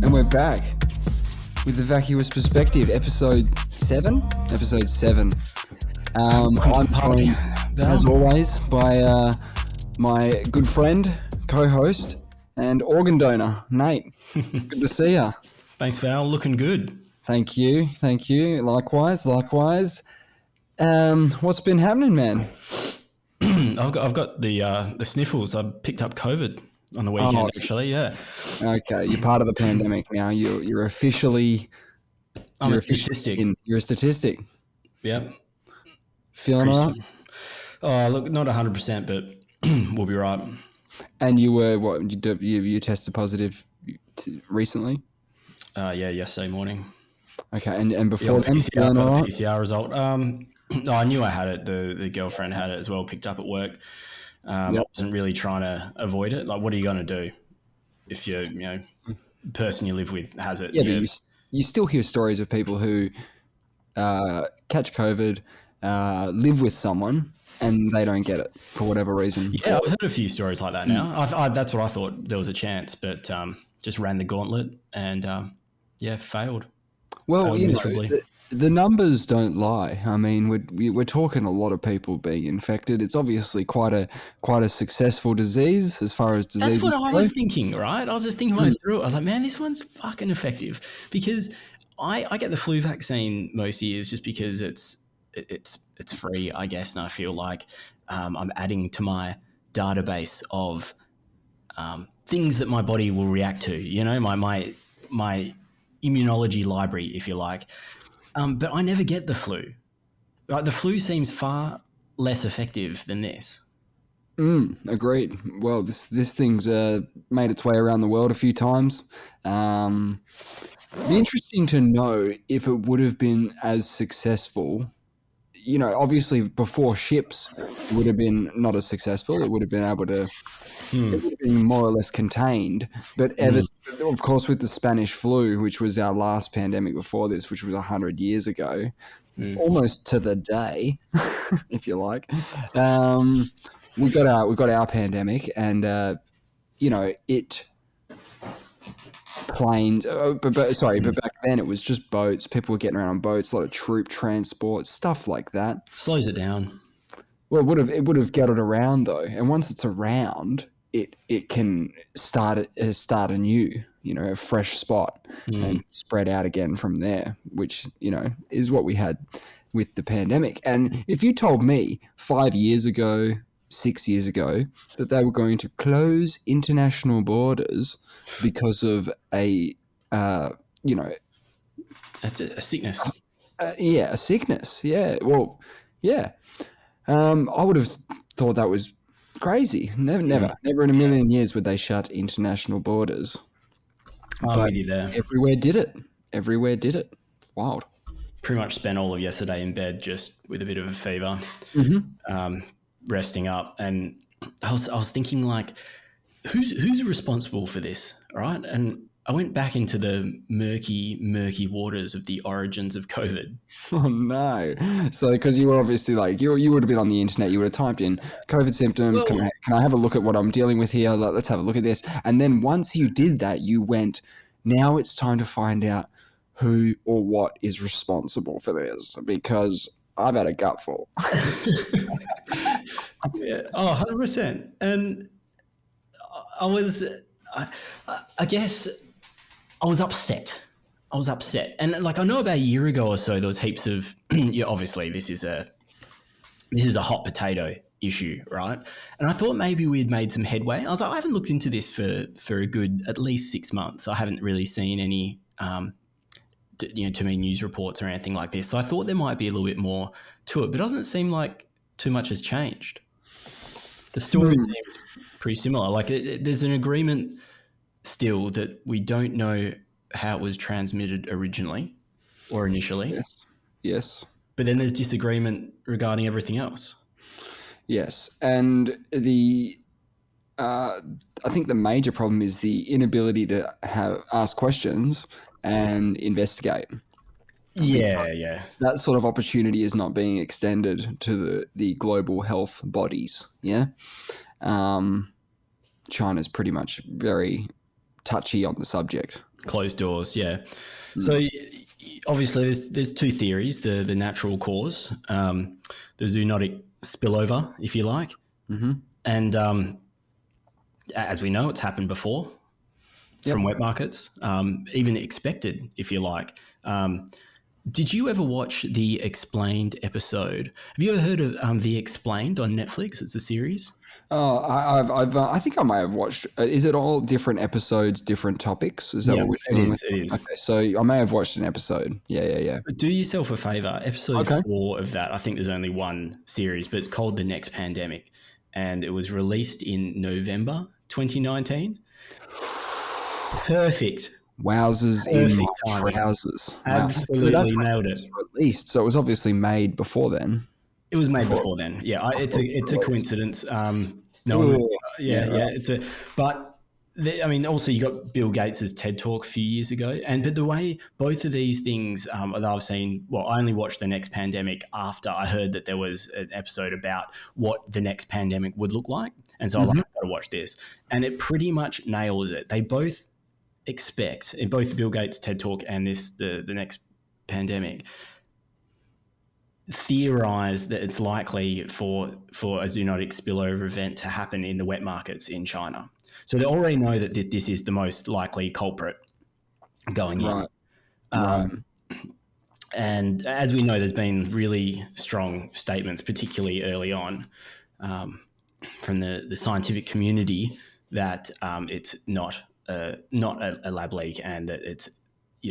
And we're back with the Vacuous Perspective, episode 7? Episode 7. I'm joined, as always, by my good friend, co-host, and organ donor, Nate. Good to see ya. Thanks, Val. Looking good. Thank you. Likewise. What's been happening, man? I've got the sniffles. I picked up COVID on the weekend, actually. Yeah. Okay, you're part of the pandemic now. You're officially. I'm a statistic. You're a statistic. Yep. Feeling all right? Oh, look, not 100%, but we'll be right. And you were what? You tested positive recently? Yeah, yesterday morning. Okay, and before then, feeling all right? PCR result. I knew I had it. The girlfriend had it as well. Picked up at work. I wasn't really trying to avoid it. Like, what are you going to do if the person you live with has it? Yeah, but you still hear stories of people who catch COVID, live with someone, and they don't get it for whatever reason. Yeah, I've heard a few stories like that now. That's what I thought. There was a chance, but just ran the gauntlet and failed. Well, failed miserably. The numbers don't lie. I mean, we're talking a lot of people being infected. It's obviously quite a successful disease as far as disease. That's what I was thinking, right? I was just thinking through it. I was like, man, this one's fucking effective because I get the flu vaccine most years just because it's free, I guess, and I feel like I'm adding to my database of things that my body will react to. You know, my immunology library, if you like. But I never get the flu. Like, the flu seems far less effective than this. Agreed. Well, this thing's made its way around the world a few times. It'd be interesting to know if it would have been as successful. You know, obviously before ships, it would have been not as successful. It would have been able to, it would have been more or less contained. But of course, with the Spanish flu, which was our last pandemic before this, which was 100 years ago, almost to the day, if you like, we got our pandemic, and it. Planes, but back then it was just boats. People were getting around on boats, a lot of troop transport, stuff like that. Slows it down. Well, it would have gathered around though, and once it's around, it can start anew, a fresh spot, and spread out again from there, which is what we had with the pandemic. And if you told me 5 years ago, 6 years ago, that they were going to close international borders because of a sickness. A sickness. Yeah. Well, yeah. I would have thought that was crazy. Never in a million years would they shut international borders. I'm with you there. Everywhere did it. Wild. Pretty much spent all of yesterday in bed just with a bit of a fever, resting up, and I was thinking, like, who's responsible for this, right? And I went back into the murky waters of the origins of COVID. Oh no! So because you were obviously like you would have been on the internet, you would have typed in COVID symptoms. Can I have a look at what I'm dealing with here? Let's have a look at this. And then once you did that, you went, now it's time to find out who or what is responsible for this, because I've had a gutful. Yeah, 100%. And I guess I was upset. And like, I know about a year ago or so, there was heaps of, obviously this is a hot potato issue, right? And I thought maybe we'd made some headway. I was like, I haven't looked into this for a good, at least 6 months. I haven't really seen any, too many news reports or anything like this. So I thought there might be a little bit more to it, but it doesn't seem like too much has changed. The story seems pretty similar. Like, there's an agreement still that we don't know how it was transmitted originally or initially. Yes. But then there's disagreement regarding everything else. Yes, and I think the major problem is the inability to ask questions and investigate. Yeah. That sort of opportunity is not being extended to the global health bodies. Yeah. China's pretty much very touchy on the subject. Closed doors, yeah. So Mm. obviously, there's two theories: the natural cause, the zoonotic spillover, if you like, Mm-hmm. and as we know, it's happened before from Yep. wet markets, even expected, if you like. Did you ever watch the Explained episode? Have you ever heard of The Explained on Netflix? It's a series. Oh, I think I may have watched. Is it all different episodes, different topics? Is that Yeah, what we're it dealing with? is. It is. Okay, so I may have watched an episode. Yeah, yeah, yeah. Do yourself a favor. Episode Okay. 4 of that, I think there's only one series, but it's called The Next Pandemic. And it was released in November 2019. Perfect. Wowzers in my Perfect timing. trousers. Wow. So that's Absolutely when nailed it it. was released. So it was obviously made before then. It was made Before, before then. Yeah, before it it's a was released. coincidence. No one. Oh, Yeah, yeah, yeah. right. But I mean, also you got Bill Gates's TED Talk a few years ago, but the way both of these things that I've seen. Well, I only watched The Next Pandemic after I heard that there was an episode about what the next pandemic would look like, and so I was like, Mm-hmm. I've got to watch this, and it pretty much nails it. They both expect in both Bill Gates TED Talk and the next pandemic theorize that it's likely for a zoonotic spillover event to happen in the wet markets in China. So they already know that this is the most likely culprit going in. Right, right. And as we know, there's been really strong statements, particularly early on, from the scientific community that it's not a lab leak and that it's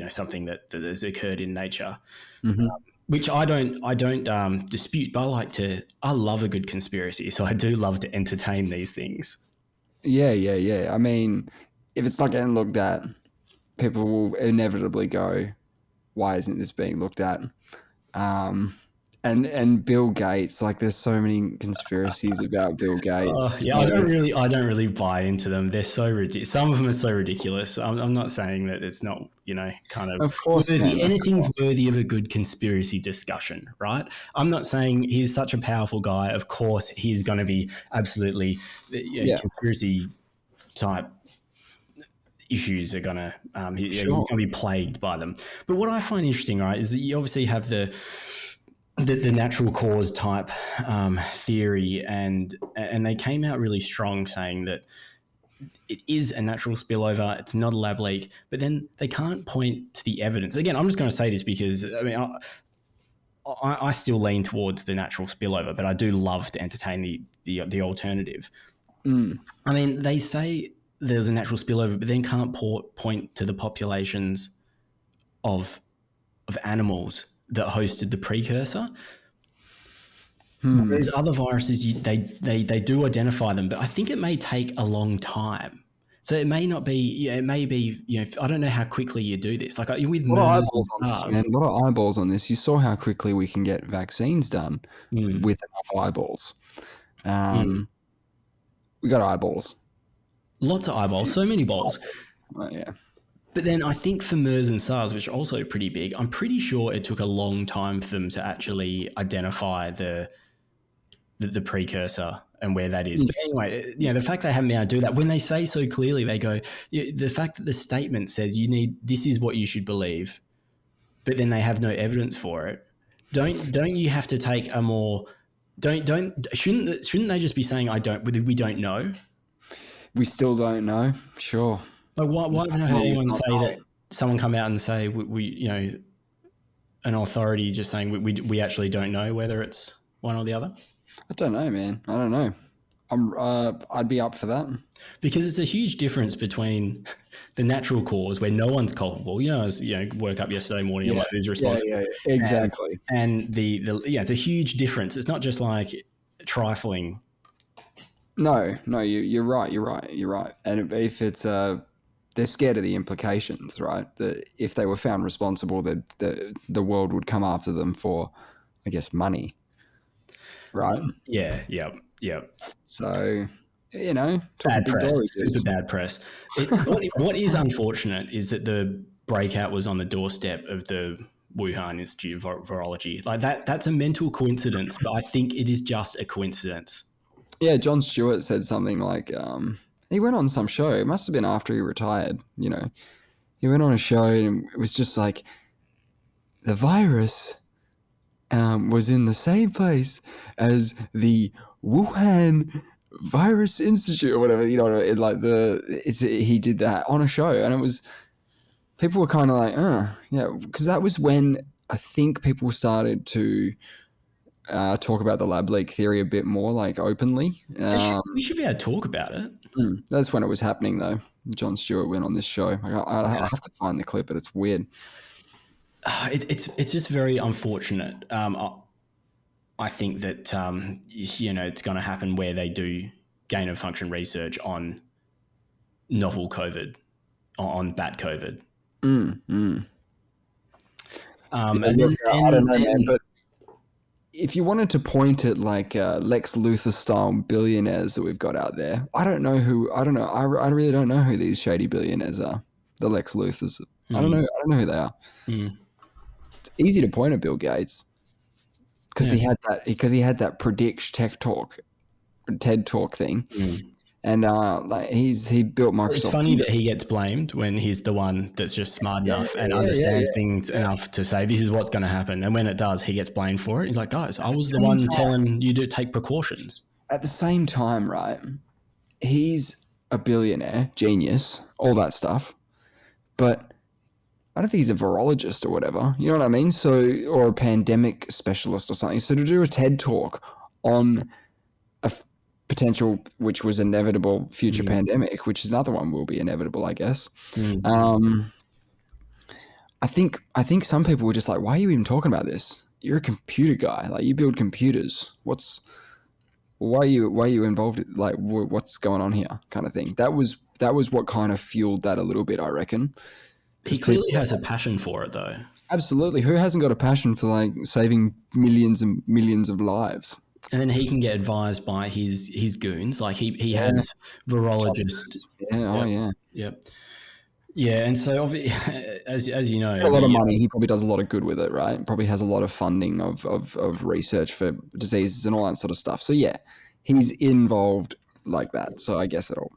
something that has occurred in nature. Mm-hmm. Which I don't dispute, but I love a good conspiracy, so I do love to entertain these things. Yeah, yeah, yeah. I mean, if it's not getting looked at, people will inevitably go, "Why isn't this being looked at?" Um, and Bill Gates, like, there's so many conspiracies about Bill Gates. Yeah, So, I don't really buy into them. They're so ridiculous. Some of them are so ridiculous. I'm not saying that it's not kind of of course, worthy. man, of Anything's course. worthy of a good conspiracy discussion, right? I'm not saying he's such a powerful guy. Of course, he's going to be absolutely Yeah, conspiracy type issues are gonna he's sure. gonna be plagued by them. But what I find interesting, right, is that you obviously have the natural cause type theory, and they came out really strong saying that it is a natural spillover. It's not a lab leak, but then they can't point to the evidence. Again, I'm just going to say this because I mean I still lean towards the natural spillover, but I do love to entertain the alternative. Mm. I mean, they say there's a natural spillover, but then can't point to the populations of animals that hosted the precursor. Hmm. Whereas other viruses, they do identify them, but I think it may take a long time. So it may not be. It may be. I don't know how quickly you do this. Like with A lot of MERS and eyeballs on this, man. SARS. A lot of eyeballs on this. You saw how quickly we can get vaccines done Mm, with enough eyeballs. mm. We got eyeballs. Lots of eyeballs, so many balls. Yeah. But then I think for MERS and SARS, which are also pretty big, I'm pretty sure it took a long time for them to actually identify the precursor and where that is. But anyway, the fact they haven't been able to do that, when they say so clearly, they go, the fact that the statement says this is what you should believe, but then they have no evidence for it. Don't you have to take a more shouldn't they just be saying we don't know? We still don't know. Sure. Like why There's haven't I nothing heard wrong with anyone not say that knowing. someone come out and say we an authority just saying we actually don't know whether it's one or the other? I don't know, man. I don't know. I'd be up for that. Because it's a huge difference between the natural cause where no one's culpable. Woke up yesterday morning, I'm like, who's responsible? Yeah, exactly. And it's a huge difference. It's not just like trifling. No, you're right. And if it's they're scared of the implications, right? That if they were found responsible, that the world would come after them for, I guess, money, right? Yeah. So, talk a Bad big press, dory, super bad press. What is unfortunate is that the breakout was on the doorstep of the Wuhan Institute of Virology. Like that's a mental coincidence, but I think it is just a coincidence. Yeah, Jon Stewart said something like, he went on some show. It must have been after he retired. He went on a show and it was just like the virus was in the same place as the Wuhan Virus Institute or whatever. You know, he did that on a show, and it was people were kind of like, yeah, because that was when I think people started to talk about the lab leak theory a bit more, like openly. We should be able to talk about it. That's when it was happening, though. Jon Stewart went on this show. I have to find the clip, but it's weird. It's just very unfortunate. I think that it's going to happen where they do gain of function research on novel COVID, on bat COVID. I don't know, man, but if you wanted to point at like Lex Luthor style billionaires that we've got out there, I don't know. I really don't know who these shady billionaires are. The Lex Luthors. I don't know who they are. It's easy to point at Bill Gates because he had that predict tech talk, TED talk thing. And he built Microsoft. It's funny that he gets blamed when he's the one that's just smart enough and understands things enough to say this is what's going to happen. And when it does, he gets blamed for it. He's like, guys, I was the one telling you to take precautions. At the same time, right? He's a billionaire, genius, all that stuff. But I don't think he's a virologist or whatever. You know what I mean? So, or a pandemic specialist or something. So to do a TED talk on a potential, which was inevitable future pandemic, which is another one will be inevitable, I guess. I think some people were just like, why are you even talking about this? You're a computer guy. Like, you build computers. Why are you involved? Like, what's going on here? Kind of thing. That was what kind of fueled that a little bit, I reckon. He clearly has a passion for it, though. Absolutely. Who hasn't got a passion for like saving millions and millions of lives? And then he can get advised by his goons. Like he has virologists. Yeah. And so as you know, a lot of money. He probably does a lot of good with it, right? Probably has a lot of funding of research for diseases and all that sort of stuff. So yeah, he's involved like that. So I guess it'll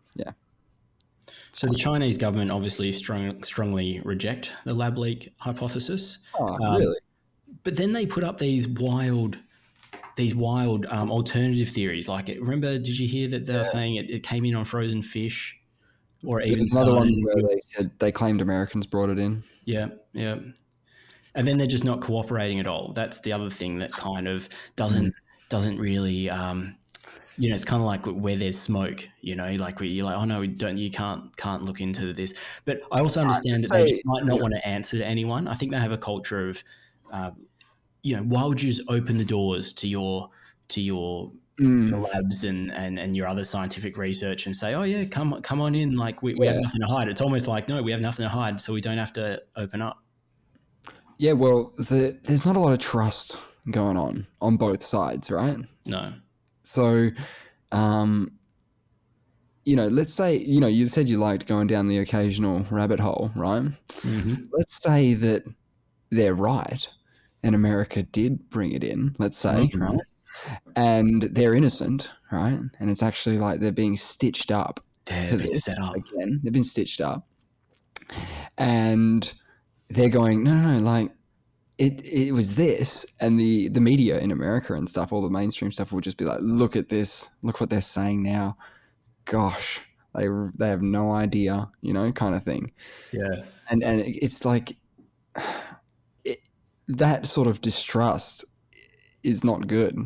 So the Chinese government obviously strongly reject the lab leak hypothesis. Oh, really? But then they put up these wild alternative theories. Like, remember, did you hear that they're saying it came in on frozen fish? Or even there's another one where they said they claimed Americans brought it in. Yeah. And then they're just not cooperating at all. That's the other thing that kind of doesn't really it's kind of like where there's smoke, like where you're like, oh no, you can't look into this. But I also understand that they just might not want to answer to anyone. I think they have a culture of, why would you just open the doors to your labs and your other scientific research and say, oh yeah, come on in, like we have nothing to hide. It's almost like, no, we have nothing to hide, so we don't have to open up. Yeah, well, there's not a lot of trust going on both sides, right? No. So, let's say, you said you liked going down the occasional rabbit hole, right? Mm-hmm. Let's say that they're right and America did bring it in, let's say, right? And they're innocent, right? And it's actually like they're being stitched up for this set up. Again. They've been stitched up. And they're going, no, like, it was this, and the media in America and stuff, all the mainstream stuff will just be like, look at this, look what they're saying now. Gosh, they have no idea, kind of thing. Yeah. And it's like that sort of distrust is not good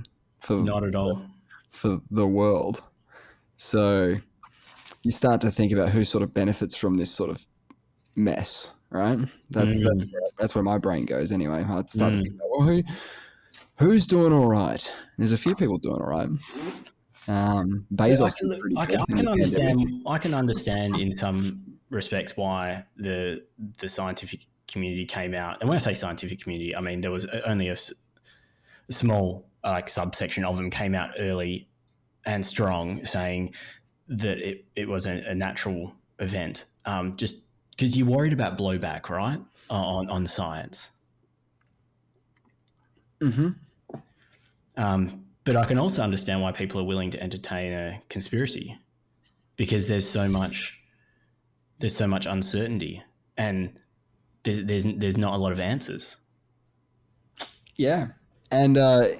not at all for the world. So you start to think about who sort of benefits from this sort of mess, right? That's where my brain goes anyway. I start to think about, well, who's doing all right? There's a few people doing all right. Bezos. I can understand in some respects why the scientific community came out. And when I say scientific community, I mean there was only a small subsection of them came out early and strong, saying that it was a natural event. Just because you're worried about blowback, right, on science. Mm-hmm. But I can also understand why people are willing to entertain a conspiracy, because there's so much uncertainty. and there's not a lot of answers. Yeah. And the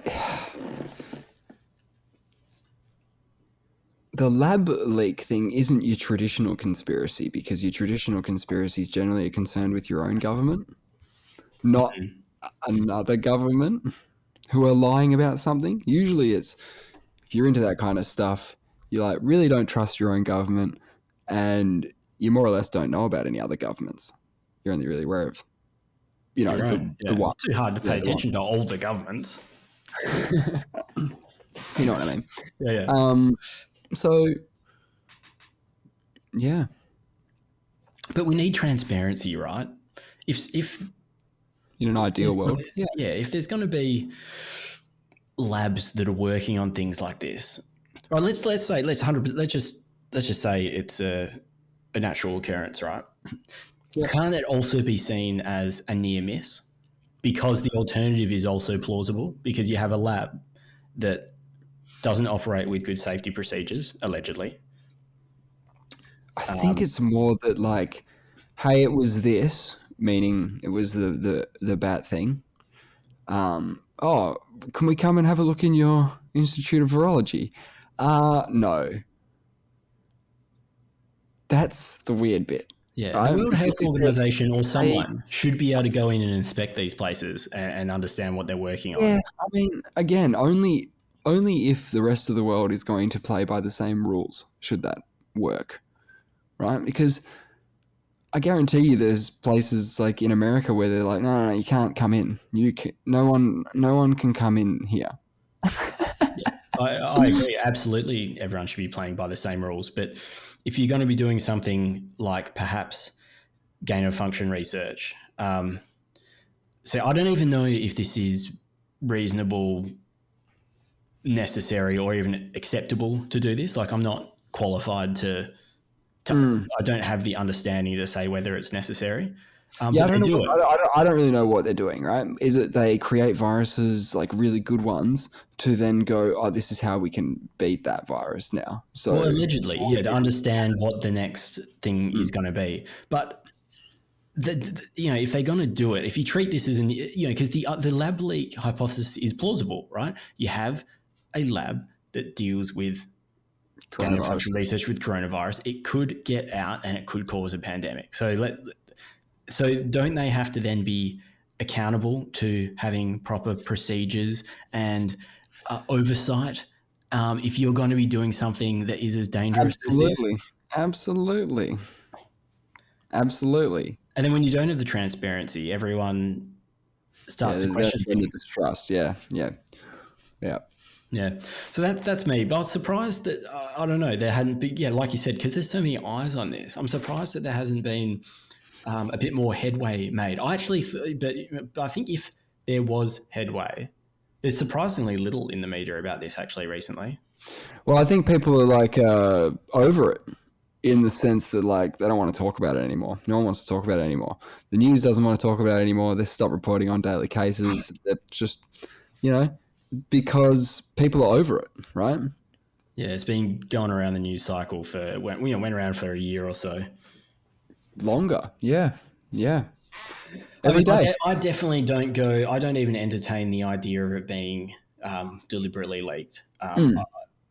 lab leak thing isn't your traditional conspiracy, because your traditional conspiracies generally are concerned with your own government, not another government who are lying about something. Usually it's, if you're into that kind of stuff, you like really don't trust your own government, and you more or less don't know about any other governments. You're only really aware of, Your own, the yeah. one. It's too hard to Yeah, pay the one. attention to all the governments. You know what I mean? Yeah, yeah. So yeah. But we need transparency, right? If In an ideal world. Yeah. yeah, if there's going to be labs that are working on things like this, right? Let's say let's just say it's a natural occurrence, right? Yeah. Can't it also be seen as a near miss? Because the alternative is also plausible, because you have a lab that doesn't operate with good safety procedures, allegedly. I think it's more that like, hey, it was this, meaning it was the bat thing. Oh, can we come and have a look in your Institute of Virology? No. That's the weird bit. Yeah, the Right? World Health Because Organization or they, someone should be able to go in and inspect these places and understand what they're working on. yeah, I mean, again, only if the rest of the world is going to play by the same rules should that work, right? Because I guarantee you, there's places like in America where they're like, no, you can't come in. No one can come in here. I agree. Absolutely, everyone should be playing by the same rules. But if you're going to be doing something like perhaps gain of function research, so I don't even know if this is reasonable, necessary, or even acceptable to do this. Like, I'm not qualified to I don't have the understanding to say whether it's necessary. Yeah, I But they don't know. do it. I don't really know what they're doing. Right? Is it they create viruses, like really good ones, to then go, oh, this is how we can beat that virus now. Well, So allegedly, yeah, to understand what the next thing is going to be. But if they're going to do it, if you treat this as because the lab leak hypothesis is plausible, right? You have a lab that deals with gain of coronavirus. function research with coronavirus. It could get out and it could cause a pandemic. So don't they have to then be accountable to having proper procedures and oversight if you're going to be doing something that is as dangerous as this? Absolutely, absolutely. And then when you don't have the transparency, everyone Yeah, starts to that's question when the things. distrust. Yeah. Yeah. So that's me. But I was surprised that, I don't know, there hadn't been, yeah, like you said, because there's so many eyes on this. I'm surprised that there hasn't been a bit more headway made. But I think if there was headway, there's surprisingly little in the media about this actually recently. Well, I think people are like over it, in the sense that like they don't want to talk about it anymore. No one wants to talk about it anymore. The news doesn't want to talk about it anymore. They stop reporting on daily cases. They're just, because people are over it, right? Yeah, it's been going around the news cycle went around for a year or so. Longer, yeah. Every day. I definitely don't go. I don't even entertain the idea of it being deliberately leaked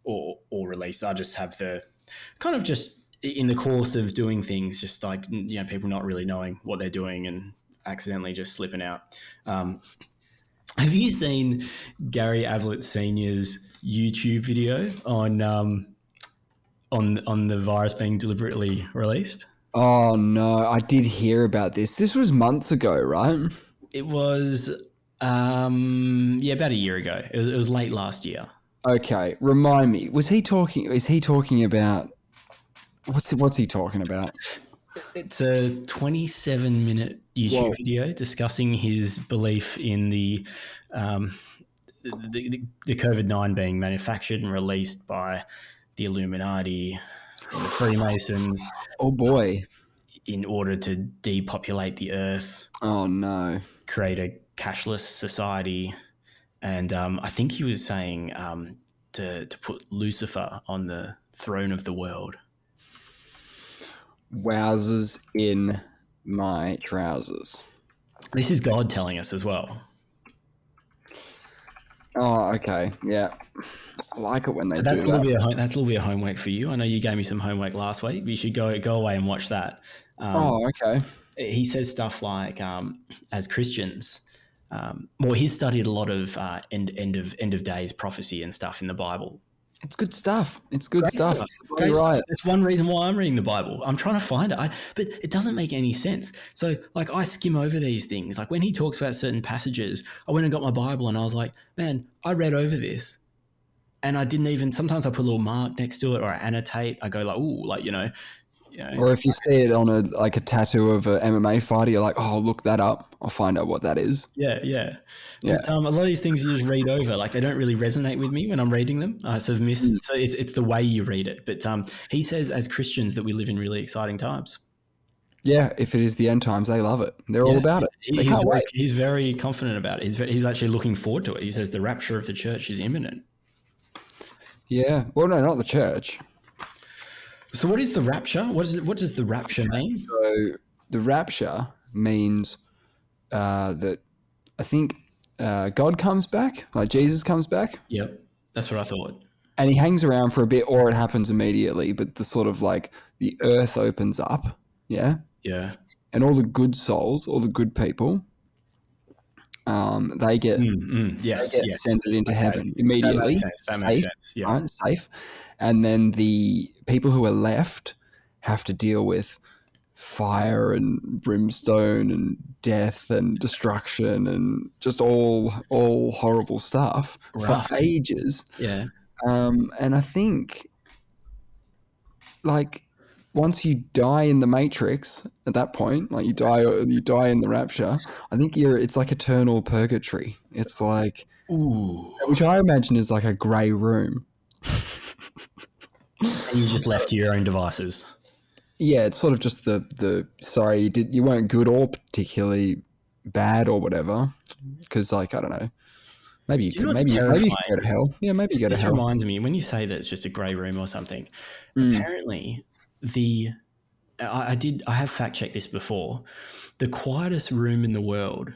or released. I just have the kind of just in the course of doing things, just like people not really knowing what they're doing and accidentally just slipping out. Have you seen Gary Ablett Senior's YouTube video on the virus being deliberately released? Oh no, I did hear about this. This was months ago, right? It was, about a year ago. It was late last year. Okay, remind me. Is he talking about what's he talking about? It's a 27-minute YouTube video discussing his belief in the COVID-19 being manufactured and released by the Illuminati and the Freemasons. Oh boy. In order to depopulate the earth. Oh no. Create a cashless society. And I think he was saying to put Lucifer on the throne of the world. Wowzers indeed. my trousers. This is God telling us as well. Oh, okay. Yeah. I like it when they So do that's a little that. bit of that's a little bit of homework for you. I know you gave me some homework last week. You should go away and watch that. Oh, okay. He says stuff like, as Christians, well, he's studied a lot of end of days prophecy and stuff in the Bible. It's good stuff. It's good Great stuff. stuff. You're Great stuff. right. That's one reason why I'm reading the Bible. I'm trying to find it, but it doesn't make any sense. So, like, I skim over these things. Like when he talks about certain passages, I went and got my Bible, and I was like, man, I read over this, and I didn't even. Sometimes I put a little mark next to it, or I annotate. I go like, ooh, like Or if you see it on a tattoo of an MMA fighter, you're like, oh, I'll look that up. I'll find out what that is. Yeah, yeah. Yeah. But a lot of these things you just read over, like they don't really resonate with me when I'm reading them. I sort of miss. So it's the way you read it. But he says as Christians that we live in really exciting times. Yeah, if it is the end times, they love it. They're all about it. They can't wait. He's very confident about it. He's actually looking forward to it. He says the rapture of the church is imminent. Yeah. Well, no, not the church. So what is the rapture? What does the rapture mean? So the rapture means that I think God comes back, like Jesus comes back. Yep, that's what I thought. And he hangs around for a bit, or it happens immediately. But the sort of like the earth opens up, yeah, Yeah, and all the good souls, all the good people, they get yes, they get yes. ascended into Okay. heaven immediately. That makes sense. Yeah. Right, safe. And then the people who are left have to deal with fire and brimstone and death and destruction and just all horrible stuff Rough. for ages. Yeah. And I think, like, once you die in the Matrix, at that point, like you die in the rapture, I think it's like eternal purgatory. It's like, Ooh. which I imagine is like a grey room. And you just left to your own devices. Yeah, it's sort of just the sorry, you weren't good or particularly bad or whatever. Because, like, I don't know. Maybe you could. Maybe you could go to hell. Yeah, maybe you go to hell. This reminds me, when you say that it's just a grey room or something, apparently I have fact checked this before. The quietest room in the world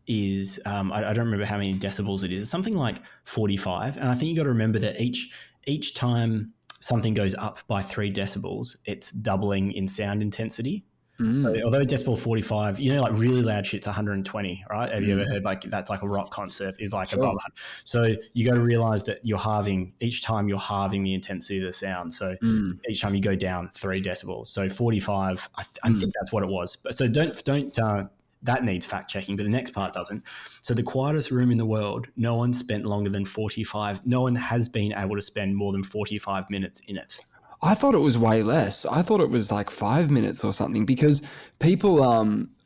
is I don't remember how many decibels it is. It's something like 45, and I think you got to remember that each time something goes up by 3 decibels, it's doubling in sound intensity. So although decibel 45, like really loud shit's 120, right? Have you ever heard like that's like a rock concert is like above that? So you got to realize that each time you're halving the intensity of the sound. So each time you go down 3 decibels. So 45, I think that's what it was. But so don't that needs fact checking, but the next part doesn't. So the quietest room in the world, no one spent longer than 45. No one has been able to spend more than 45 minutes in it. I thought it was way less. I thought it was like 5 minutes or something, because people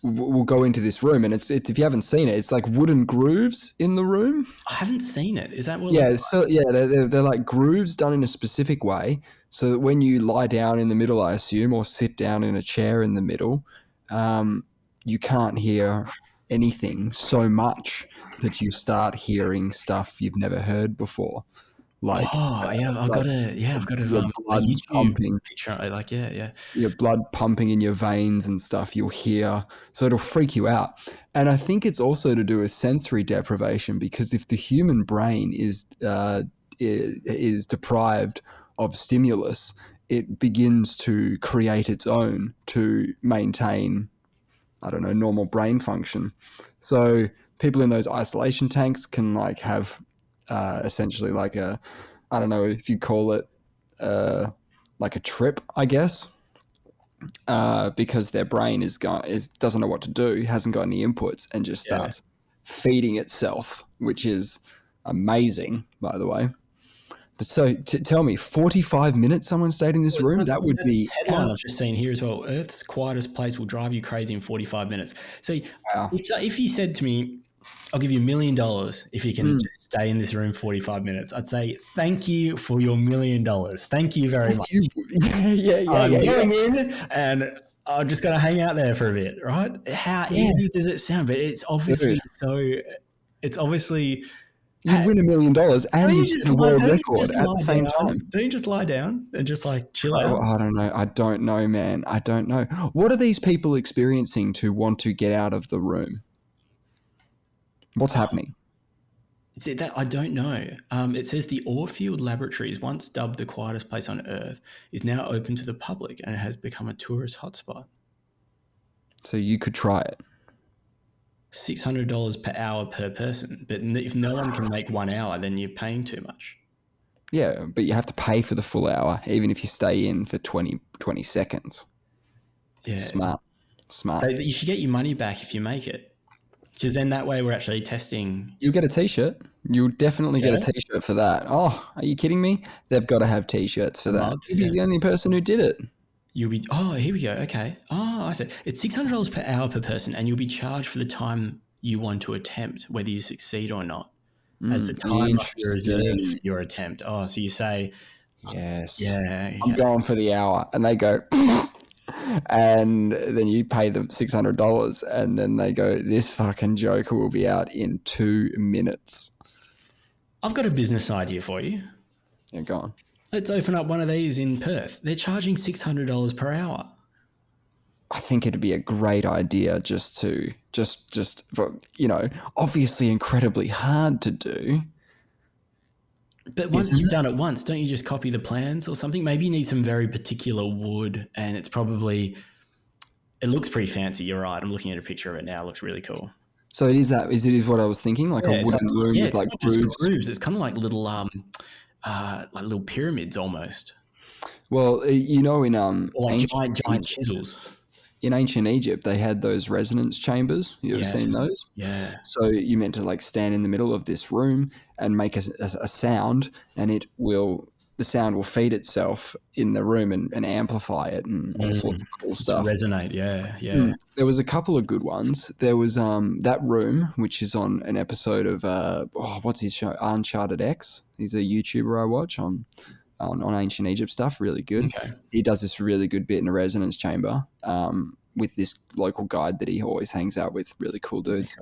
will go into this room, and it's if you haven't seen it, it's like wooden grooves in the room. I haven't seen it. Is that what? Yeah. So yeah, they're like grooves done in a specific way, so that when you lie down in the middle, I assume, or sit down in a chair in the middle, you can't hear anything so much that you start hearing stuff you've never heard before. Like, I've got a blood YouTube pumping. picture. Like, yeah. Your blood pumping in your veins and stuff you'll hear. So it'll freak you out. And I think it's also to do with sensory deprivation, because if the human brain is deprived of stimulus, it begins to create its own to maintain, I don't know, normal brain function. So people in those isolation tanks can like have essentially like I don't know if you call it like a trip, I guess, because their brain doesn't know what to do, hasn't got any inputs, and just starts feeding itself, which is amazing, by the way. But so tell me, 45 minutes someone stayed in this room? That would be... headline I've just seen here as well. Earth's quietest place will drive you crazy in 45 minutes. See, if he said to me, I'll give you $1 million if you can just stay in this room 45 minutes, I'd say, thank you for your $1 million. Thank you very much. I'm going in and I'm just going to hang out there for a bit, right? How easy does it sound? But it's obviously You'd win $1 million and you'd set a world record at the same time. Don't you just lie down and just like chill Oh, out? I don't know. I don't know, man. I don't know. What are these people experiencing to want to get out of the room? What's happening? Is it that? I don't know. It says the Orfield Laboratories, once dubbed the quietest place on Earth, is now open to the public and it has become a tourist hotspot. So you could try it. $600 per hour per person. But if no one can make 1 hour, then you're paying too much. Yeah, but you have to pay for the full hour, even if you stay in for 20 seconds. Yeah. Smart. But you should get your money back if you make it. Because then that way we're actually testing. You'll get a T-shirt. You'll definitely get a T-shirt for that. Oh, are you kidding me? They've got to have T-shirts for that. You'll be the only person who did it. You'll be, here we go. Okay. Oh, I see. It's $600 per hour per person, and you'll be charged for the time you want to attempt, whether you succeed or not, as the time of your reserve your attempt. Oh, so you say, yes, yeah, I'm going for the hour, and they go, and then you pay them $600, and then they go, this fucking joker will be out in 2 minutes. I've got a business idea for you. Yeah, go on. Let's open up one of these in Perth. They're charging $600 per hour. I think it'd be a great idea just obviously incredibly hard to do. But once you've done it once, don't you just copy the plans or something? Maybe you need some very particular wood, and it looks pretty fancy. You're right. I'm looking at a picture of it now. It looks really cool. So it is what I was thinking, like a wooden room with like grooves. It's kind of like little little pyramids almost. Well, in or like giant chisels. In ancient Egypt, they had those resonance chambers. You ever seen those? Yeah. So you meant to like stand in the middle of this room and make a sound, and the sound will feed itself in the room and amplify it and all sorts of cool stuff. Resonate, yeah. There was a couple of good ones. There was that room, which is on an episode of what's his show? Uncharted X. He's a YouTuber I watch on ancient Egypt stuff. Really good. Okay. He does this really good bit in a resonance chamber with this local guide that he always hangs out with. Really cool dudes.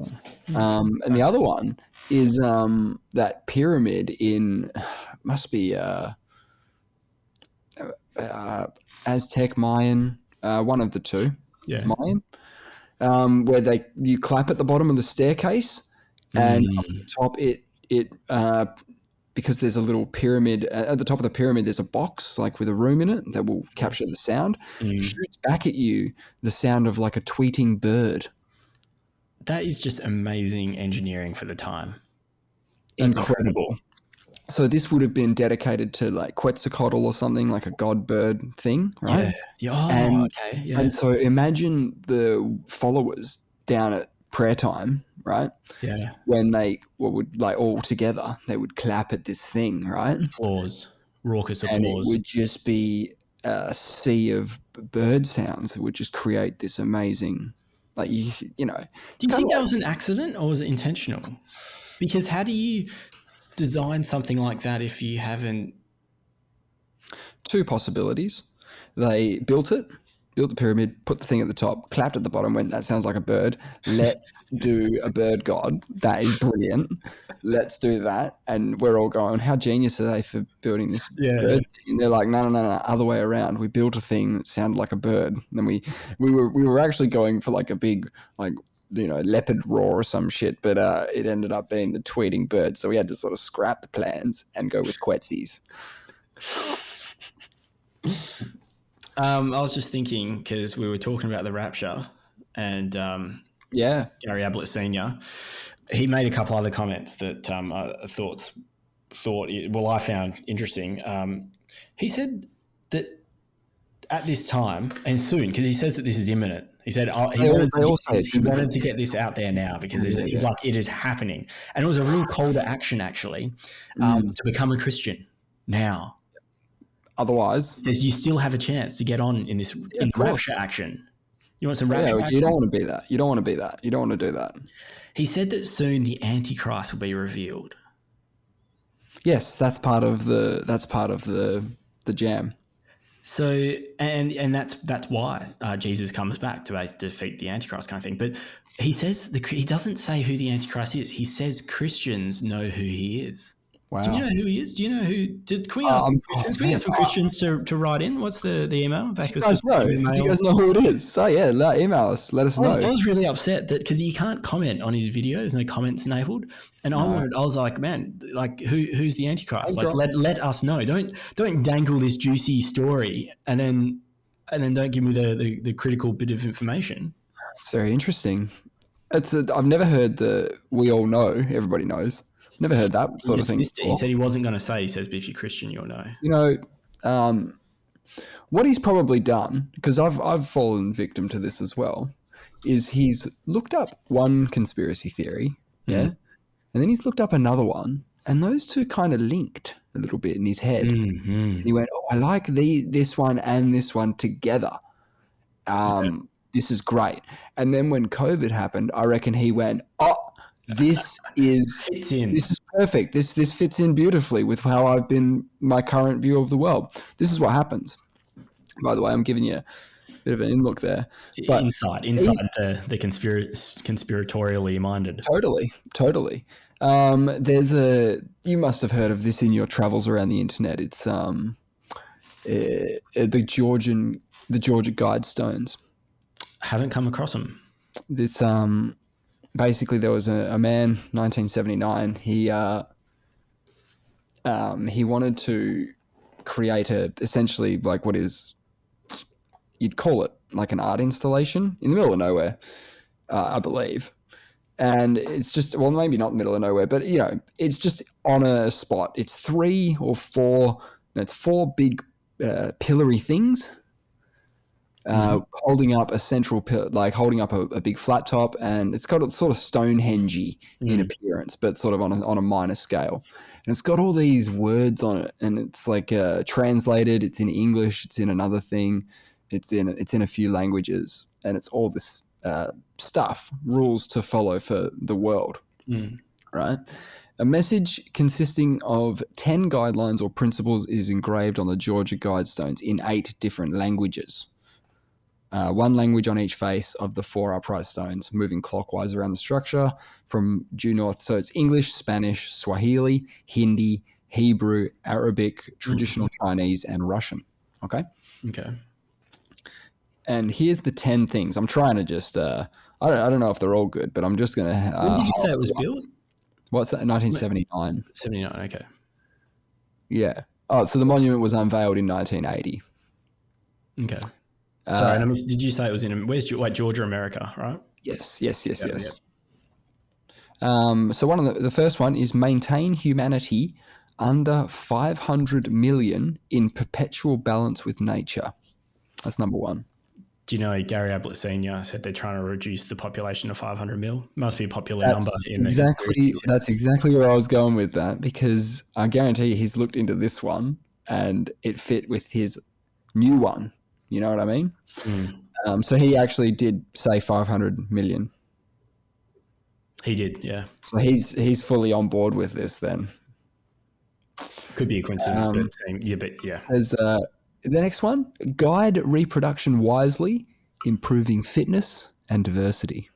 And the other one is that pyramid in must be Aztec, Mayan, one of the two. Yeah. Mayan, where you clap at the bottom of the staircase, and up the top it because there's a little pyramid at the top of the pyramid. There's a box like with a room in it that will capture the sound. Shoots back at you the sound of like a tweeting bird. That is just amazing engineering for the time. That's incredible. So this would have been dedicated to like Quetzalcoatl or something, like a god bird thing, right? Yeah. Okay. Yeah. And so imagine the followers down at prayer time, right? Yeah. When they would like all together, they would clap at this thing, right? Raucous applause. And it would just be a sea of bird sounds that would just create this amazing, like you know. Do you think that was an accident or was it intentional? Because how do you design something like that if you haven't? Two possibilities. They built the pyramid, put the thing at the top, clapped at the bottom, went, that sounds like a bird. Let's do a bird god. That is brilliant. Let's do that. And we're all going, how genius are they for building this bird thing? And they're like, no, other way around. We built a thing that sounded like a bird. And then we were actually going for like a big, like, leopard roar or some shit, but it ended up being the tweeting bird. So we had to sort of scrap the plans and go with Quetsies. I was just thinking because we were talking about the Rapture and Gary Ablett Sr. He made a couple other comments that I found interesting. He said that at this time and soon, because he says that this is imminent. He said he wanted to get this out there now because he's like, it is happening. And it was a real call to action, actually, to become a Christian now. Otherwise, he says you still have a chance to get on in this in rapture action. You want some rapture action? You don't want to be that. You don't want to be that. You don't want to do that. He said that soon the Antichrist will be revealed. Yes, that's part of the jam. So and that's why Jesus comes back to defeat the Antichrist kind of thing. But he says he doesn't say who the Antichrist is. He says Christians know who he is. Do you Wow. know who he is? Do you know who? Can we ask some Oh Christians? Can we get man, some Christians to write in? What's the email? do you Vacuous guys know? Do you mail. guys know who it is? So yeah, email us. Let us know. I was really upset that because he can't comment on his video. There's no comments enabled, and No, I was like, man, like who's the Antichrist? I'll Like drop. let us know. Don't dangle this juicy story and then don't give me the critical bit of information. It's very interesting. I've never heard the "we all know, everybody knows." Never heard that He sort of thing dismissed it. He before. said he wasn't going to say. He says, but if you're Christian, you'll know. You know, what he's probably done, because I've fallen victim to this as well, is he's looked up one conspiracy theory, yeah, and then he's looked up another one, and those two kind of linked a little bit in his head. Mm-hmm. And he went, "Oh, I like this one and this one together. This is great." And then when COVID happened, I reckon he went, "Oh, this is Fits in. this is perfect. This fits in beautifully with how I've been my current view of the world." This is what happens. By the way, I'm giving you a bit of an in look there. But inside the conspiratorially minded. Totally. You must have heard of this in your travels around the internet. It's the Georgia Guidestones. Haven't come across them. This basically there was a man, 1979. He wanted to create essentially like what is, you'd call it like an art installation in the middle of nowhere, I believe. And it's just, well, maybe not in the middle of nowhere, but it's just on a spot. It's 3 or 4, it's 4 big pillory things. Holding up a central, like holding up a big flat top, and it's got a sort of Stonehenge-y in appearance, but sort of on a minor scale. And it's got all these words on it, and it's like translated. It's in English. It's in another thing. It's in a few languages, and it's all this stuff, rules to follow for the world, right? A message consisting of 10 guidelines or principles is engraved on the Georgia Guidestones in 8 different languages. 1 language on each face of the 4 upright stones, moving clockwise around the structure from due north. So it's English, Spanish, Swahili, Hindi, Hebrew, Arabic, traditional Chinese, and Russian. Okay? Okay. And here's the 10 things. I'm trying to just, I don't know if they're all good, but I'm just going to... when did you say it was built? What's that? 1979. 79, okay. Yeah. Oh, so the monument was unveiled in 1980. Okay. Sorry, did you say it was where's Georgia, America, right? Yes. So one of the first one is maintain humanity under 500 million in perpetual balance with nature. That's number 1. Do you know Gary Ablett Sr. said they're trying to reduce the population to 500 mil? Must be a popular number. That's exactly where I was going with that, because I guarantee you he's looked into this one and it fit with his new one. You know what I mean? So he actually did say 500 million. He did, yeah. So he's fully on board with this then. Could be a coincidence, but yeah. Says, the next one, guide reproduction wisely, improving fitness and diversity.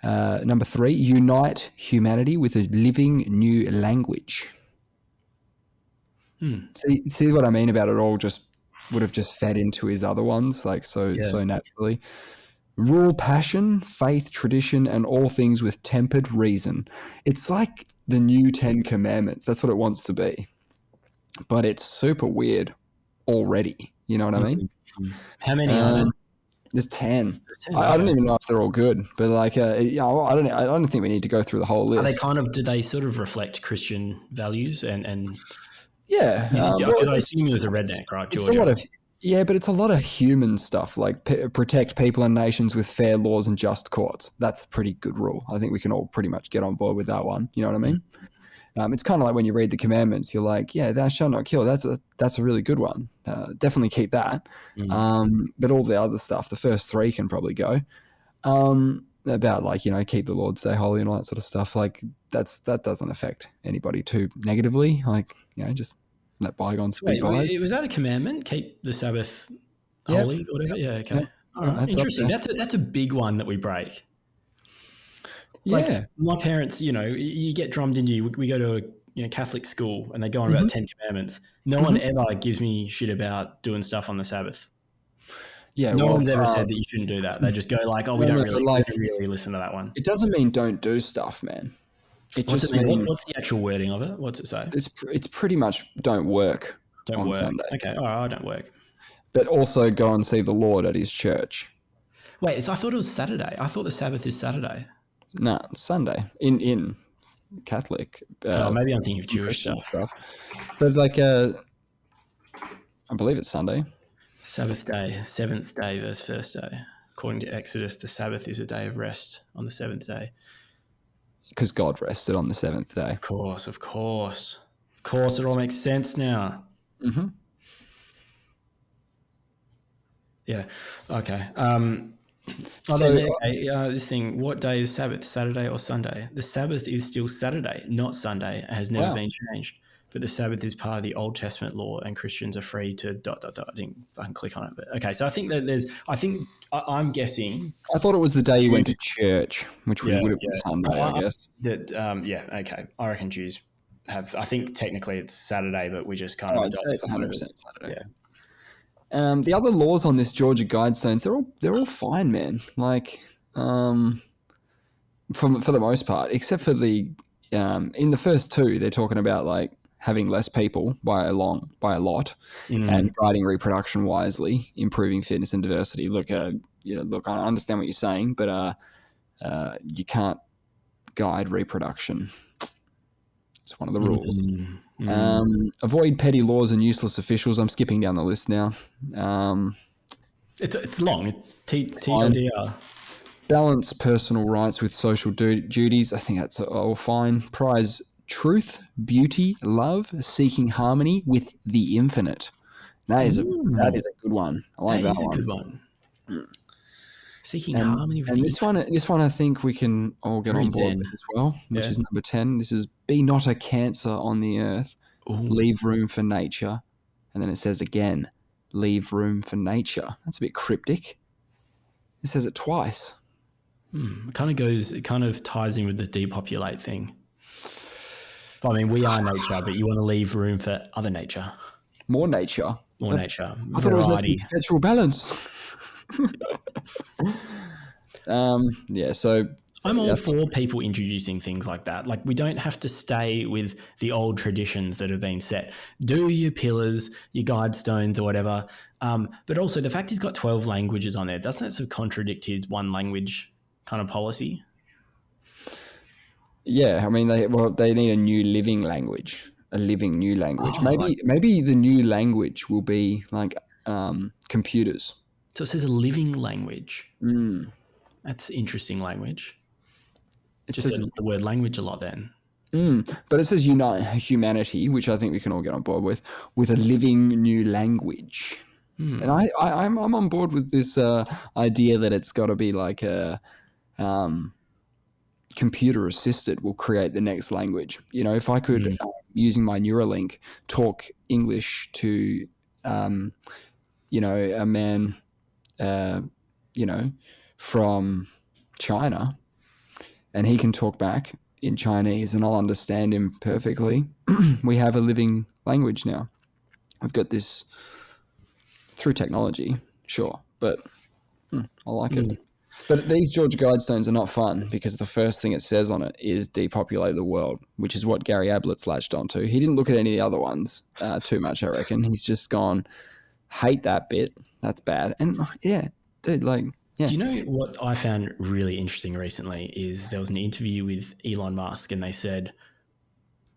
Number 3, unite humanity with a living new language. See what I mean about it all just would have just fed into his other ones, like so naturally. Rule passion, faith, tradition, and all things with tempered reason. It's like the new 10 commandments. That's what it wants to be. But it's super weird already. You know what I mean? How many are there? There's 10. I don't even know if they're all good, but like, I don't think we need to go through the whole list. Do they sort of reflect Christian values and yeah? Because I assume he was a redneck, right, Georgia? It's a lot of, but it's a lot of human stuff, like protect people and nations with fair laws and just courts. That's a pretty good rule. I think we can all pretty much get on board with that one. You know what I mean? It's kind of like when you read the commandments, you're like, yeah, thou shalt not kill. That's a really good one. Definitely keep that. But all the other stuff, the first 3 can probably go. About like, keep the Lord, stay holy, and all that sort of stuff. Like that doesn't affect anybody too negatively. Like, just Let bygones be Wait, bygones. was that a commandment? Keep the Sabbath Yep. holy or whatever? Yep. Yeah, okay. Yep. All right, That's up interesting. there. That's a big one that we break. Like Yeah. my parents, you get drummed into you. We go to a Catholic school and they go on Mm-hmm. about 10 commandments. No one ever gives me shit about doing stuff on the Sabbath. Yeah. No Well, one's ever said that you shouldn't do that. They just go like, "Oh, we no, don't no, but really, we like, don't really listen to that one." it doesn't mean don't do stuff, man. It What's it just mean? means What's the actual wording of it? What's it say? it's pretty much don't work Don't on work. Sunday, Okay, all right, I don't work. but also go and see the Lord at his church. Wait, I thought it was Saturday. I thought the Sabbath is Saturday. No, Sunday in Catholic, Oh, maybe I'm thinking of and Jewish Christian stuff. stuff. But like, I believe it's Sunday Sabbath day, seventh day versus first day. According to Exodus, the Sabbath is a day of rest on the seventh day. because God rested on the seventh day. Of course, of course. Of course, it all makes sense now. Mm-hmm. Yeah. Okay. So This thing, what day is Sabbath, Saturday or Sunday? The Sabbath is still Saturday, not Sunday. It has never wow, been changed. But the Sabbath is part of the Old Testament law, and Christians are free to ... I didn't fucking click on it, but okay. So I think that I'm guessing. I thought it was the day you went to church, which Yeah, would have been yeah. Sunday, I guess. Yeah, okay. I reckon Jews have. I think technically it's Saturday, but we just kind Oh, of I'd say adopt it's it. 100% Saturday. Yeah. The other laws on this Georgia Guidestones, they're all fine, man. Like, for the most part, except for the in the first two, they're talking about like having less people by a lot, and guiding reproduction wisely, improving fitness and diversity. Look, look, I understand what you're saying, but you can't guide reproduction. It's one of the rules. Avoid petty laws and useless officials. I'm skipping down the list now. It's long. Fine. TLDR. Balance personal rights with social duties. I think that's all fine. Prize truth, beauty, love, seeking harmony with the infinite. That is a good one. I like that That is a one. good one. Seeking And harmony with and the this one I think we can all get Very on board zen. with as well, which Yeah. is number 10. This is be not a cancer on the earth. Ooh. Leave room for nature. And then it says again, leave room for nature. That's a bit cryptic. It says it twice. It kind of ties in with the depopulate thing. I mean, we are nature, but you want to leave room for other nature. More nature. More nature. I thought it was meant to be Variety. perpetual balance. Yeah, so I'm all for people introducing things like that. Like, we don't have to stay with the old traditions that have been set. Do your pillars, your guidestones or whatever. But also the fact he's got 12 languages on there, doesn't that sort of contradict his one language kind of policy? yeah, I mean they need a new living language, a living new language. Oh, Maybe the new language will be like computers. So it says a living language. That's interesting language. It Just says said the word language a lot then. but it says unite humanity, which I think we can all get on board with a living new language. And I'm on board with this idea that it's got to be like a computer assisted will create the next language. You know, if I could, using my Neuralink, talk English to, a man, from China, and he can talk back in Chinese and I'll understand him perfectly. We have a living language now. I've got this through technology, sure, but I like it. But these Georgia Guidestones are not fun because the first thing it says on it is depopulate the world, which is what Gary Ablett's latched onto. He didn't look at any of the other ones too much, I reckon. He's just gone, hate that bit. That's bad. And yeah, dude, like, yeah. Do you know what I found really interesting recently is there was an interview with Elon Musk and they said,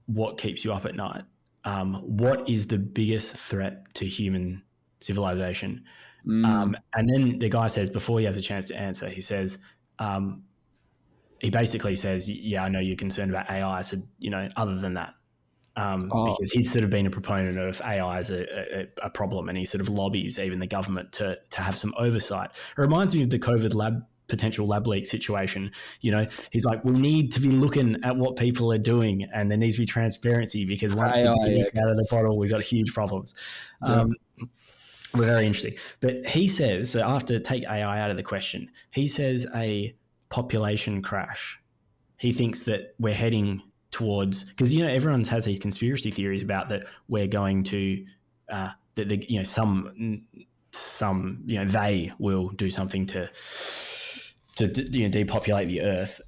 what keeps you up at night? What is the biggest threat to human civilization? And then the guy says, before he has a chance to answer, he says, he basically says, yeah, I know you're concerned about AI. So, other than that, because he's sort of been a proponent of AI as a problem and he sort of lobbies even the government to have some oversight. It reminds me of the COVID lab potential lab leak situation. He's like, we need to be looking at what people are doing, and there needs to be transparency, because once the AI, genie I out of the guess. bottle, we've got huge problems. Yeah. We're very interesting. But he says, so after take AI out of the question, he says a population crash. He thinks that we're heading towards, because everyone has these conspiracy theories about that we're going to that some they will do something to depopulate the earth.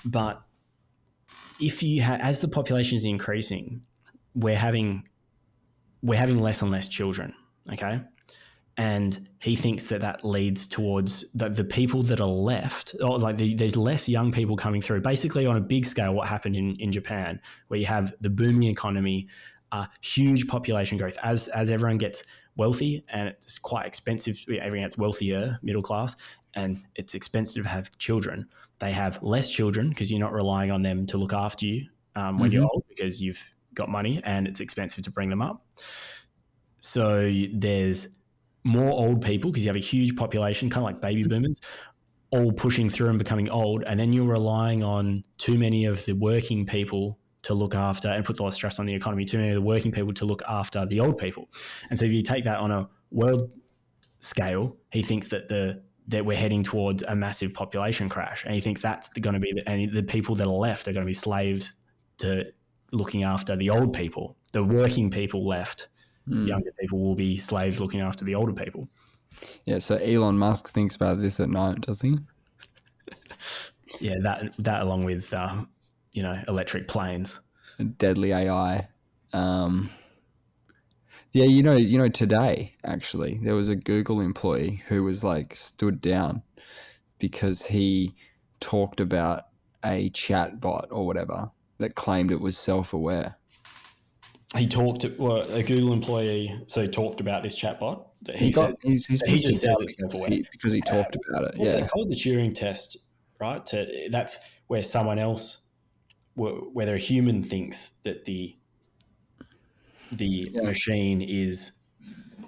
But if as the population is increasing, we're having less and less children. Okay. And he thinks that leads towards the people that are left, or like there's less young people coming through. Basically, on a big scale, what happened in Japan, where you have the booming economy, huge population growth. As everyone gets wealthy, and it's quite expensive, everyone gets wealthier, middle class, and it's expensive to have children. They have less children because you're not relying on them to look after you when you're old, because you've got money and it's expensive to bring them up. So there's more old people because you have a huge population, kind of like baby boomers, all pushing through and becoming old. And then you're relying on too many of the working people to look after, and it puts a lot of stress on the economy, too many of the working people to look after the old people. And so if you take that on a world scale, he thinks that we're heading towards a massive population crash. And he thinks that's going to be, and the people that are left are going to be slaves to looking after the old people. The working people left. Younger people will be slaves looking after the older people. Yeah, so Elon Musk thinks about this at night, does he? Yeah, that along with electric planes, Deadly AI. Yeah, today actually there was a Google employee who was like stood down because he talked about a chat bot or whatever that claimed it was self-aware. He talked to a Google employee, so he talked about this chatbot that he He's he supposed to just be says able it's to self-aware. because he talked about it. What's Yeah, that called? The Turing test, right? That's where someone else, whether a human thinks that the machine is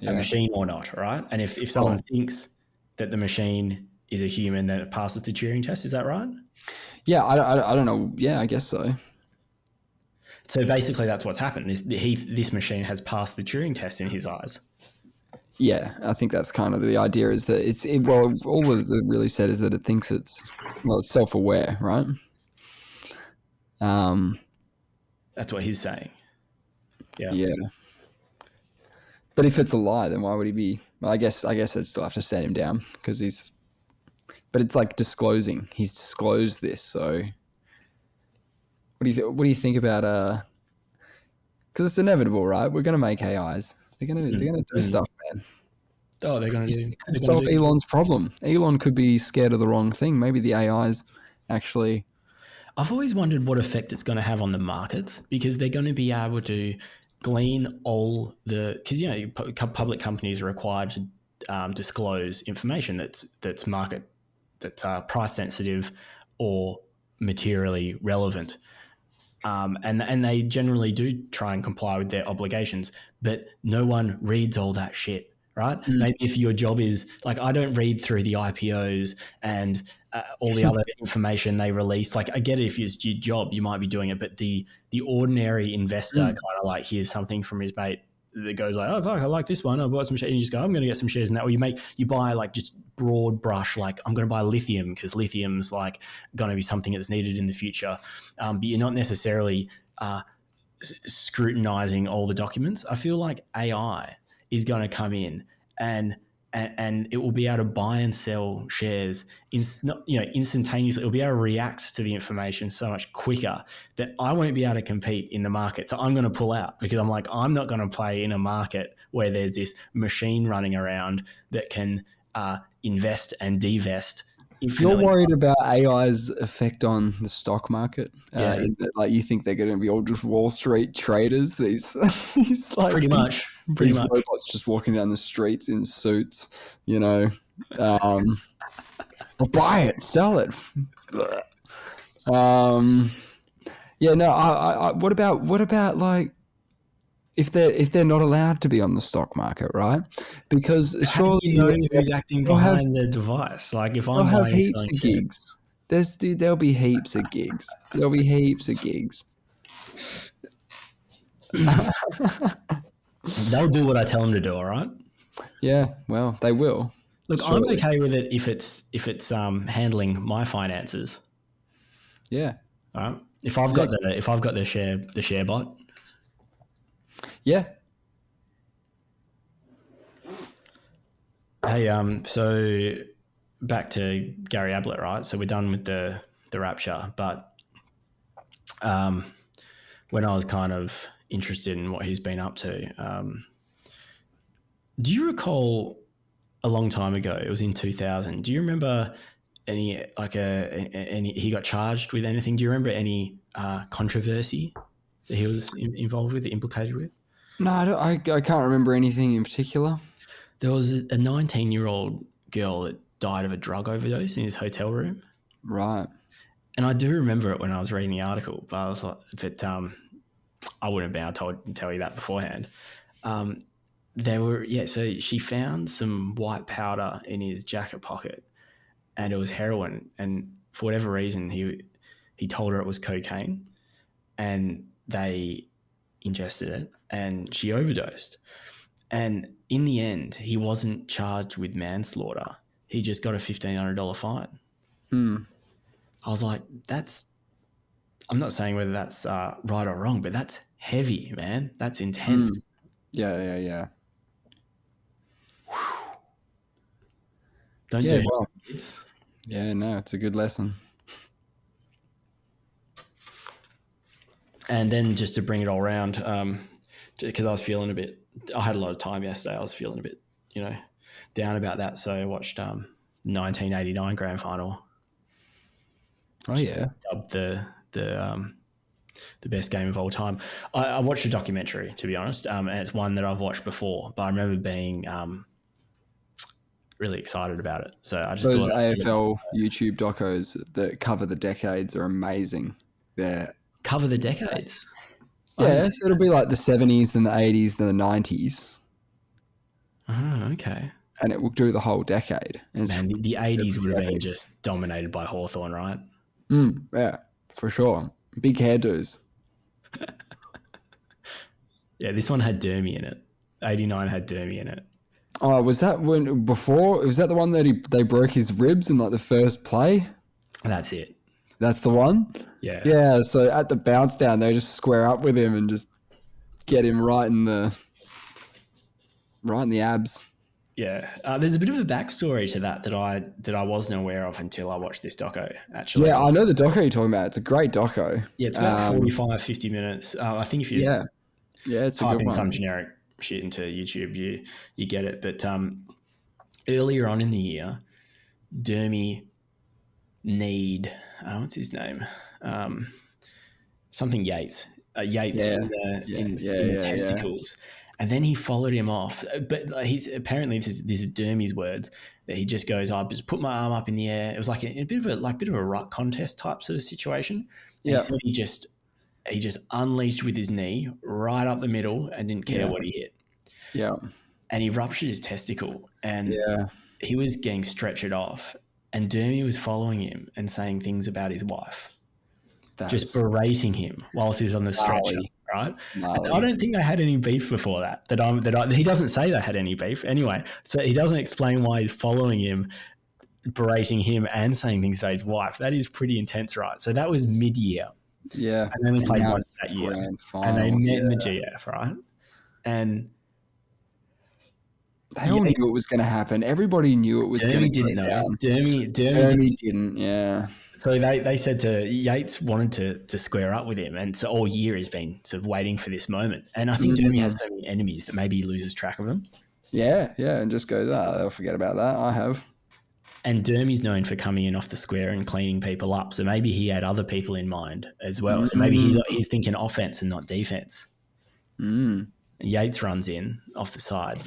a machine or not, right? And if someone thinks that the machine is a human, then it passes the Turing test. Is that right? Yeah, I don't know. Yeah, I guess so. So basically, that's what's happened. This machine has passed the Turing test in his eyes. Yeah, I think that's kind of the idea, is that all it really said is that it thinks it's self-aware, right? That's what he's saying. Yeah. Yeah. But if it's a lie, then why would he be? Well, I guess I'd still have to set him down because he's. But it's like disclosing. He's disclosed this. So, what do you think about? Because it's inevitable, right? We're gonna make AIs. They're gonna do stuff, man. Oh, they're going to do. It could solve Elon's problem. Elon could be scared of the wrong thing. Maybe the AIs actually. I've always wondered what effect it's going to have on the markets, because they're going to be able to glean all because public companies are required to disclose information that's market that's price sensitive or materially relevant. And they generally do try and comply with their obligations, but no one reads all that shit, right? Maybe if your job is like, I don't read through the IPOs and all the other information they release. Like, I get it, if it's your job, you might be doing it, but the ordinary investor kind of like hears something from his mate that goes like, oh fuck, I like this one, I bought some shares, and you just go, I'm going to get some shares in that. Or you buy like just broad brush, like I'm going to buy lithium because lithium's like going to be something that's needed in the future, but you're not necessarily scrutinizing all the documents. I feel like AI is going to come in and it will be able to buy and sell shares instantaneously. It'll be able to react to the information so much quicker that I won't be able to compete in the market. So I'm going to pull out, because I'm like, I'm not going to play in a market where there's this machine running around that can invest and divest. You're worried about AI's effect on the stock market. Yeah. Like, you think they're going to be all just Wall Street traders? These like Pretty much. robots just walking down the streets in suits. I'll buy it, sell it. Yeah. No. What about like? if they're not allowed to be on the stock market, right? Because How do surely you know who's acting they'll have behind the device? Like if they'll I'm have buying heaps something of share, gigs. There'll be heaps of gigs. There'll be heaps of gigs. they'll do what I tell them to do. All right. Yeah, well, they will. Look, I'm Surely. okay with it if it's handling my finances. Yeah. All right. Yeah. If I've got the share bot. Yeah. Hey, so back to Gary Ablett, right? So we're done with the rapture, but when I was kind of interested in what he's been up to, do you recall a long time ago? It was in 2000. Do you remember any any? He got charged with anything? Do you remember any controversy that he was involved with, implicated with? No, I can't remember anything in particular. There was a 19-year-old girl that died of a drug overdose in his hotel room. Right. And I do remember it when I was reading the article, but I was like, I wouldn't have been able to tell you that beforehand. So she found some white powder in his jacket pocket, and it was heroin. And for whatever reason, he told her it was cocaine, and they ingested it, and she overdosed. And in the end, he wasn't charged with manslaughter. He just got a $1,500 fine. I was like, I'm not saying whether that's right or wrong, but that's heavy, man. That's intense. Yeah. Don't Yeah, do it. well. It's, Yeah, no, it's a good lesson. and then just to bring it all around, because I was feeling I had a lot of time yesterday. I was feeling a bit, down about that. So I watched 1989 grand final. Oh yeah. Dubbed the best game of all time. I watched a documentary, to be honest, and it's one that I've watched before, but I remember being really excited about it. So I just Those thought AFL YouTube docos that cover the decades are amazing. They're cover the decades. Yeah, so it'll be like the 70s, then the 80s, then the 90s. Oh, okay. And it will do the whole decade. Man, the 80s would have been just dominated by Hawthorn, right? Yeah, for sure. Big hairdos. Yeah, this one had Dermy in it. 89 had Dermy in it. Oh, was that was that the one that they broke his ribs in like the first play? That's it. That's the one? Yeah. Yeah, so at the bounce down, they just square up with him and just get him right in the abs. Yeah, there's a bit of a backstory to that I wasn't aware of until I watched this doco, actually. Yeah, I know the doco you're talking about. It's a great doco. Yeah, it's about 45, 50 minutes. I think if you just it's a type good in one. some generic shit into YouTube, you get it. But earlier on in the year, Dermy Need, what's his name? Something Yates. Yates in the testicles. Yeah. And then he followed him off. But he's apparently this is Dermy's words, that he just goes, I just put my arm up in the air. It was like a bit of a ruck contest type sort of situation. Yeah. He said he just unleashed with his knee right up the middle and didn't care what he hit. Yeah. And he ruptured his testicle, and he was getting stretchered off. And Dermy was following him and saying things about his wife. Just berating him whilst he's on the stretcher, right? And I don't think they had any beef before that. He doesn't say they had any beef anyway. So he doesn't explain why he's following him, berating him, and saying things about his wife. That is pretty intense, right? So that was mid-year. Yeah. And then we played once that year. And they met in the GF, right? And they all knew it was going to happen. Everybody knew it was going to didn't know. down. Dermy didn't, yeah. So they said to Yates wanted to square up with him, and so all year he's been sort of waiting for this moment. And I think Dermy has so many enemies that maybe he loses track of them. Yeah, and just goes, they'll forget about that. I have. And Dermy's known for coming in off the square and cleaning people up, so maybe he had other people in mind as well. So maybe he's thinking offense and not defense. Yates runs in off the side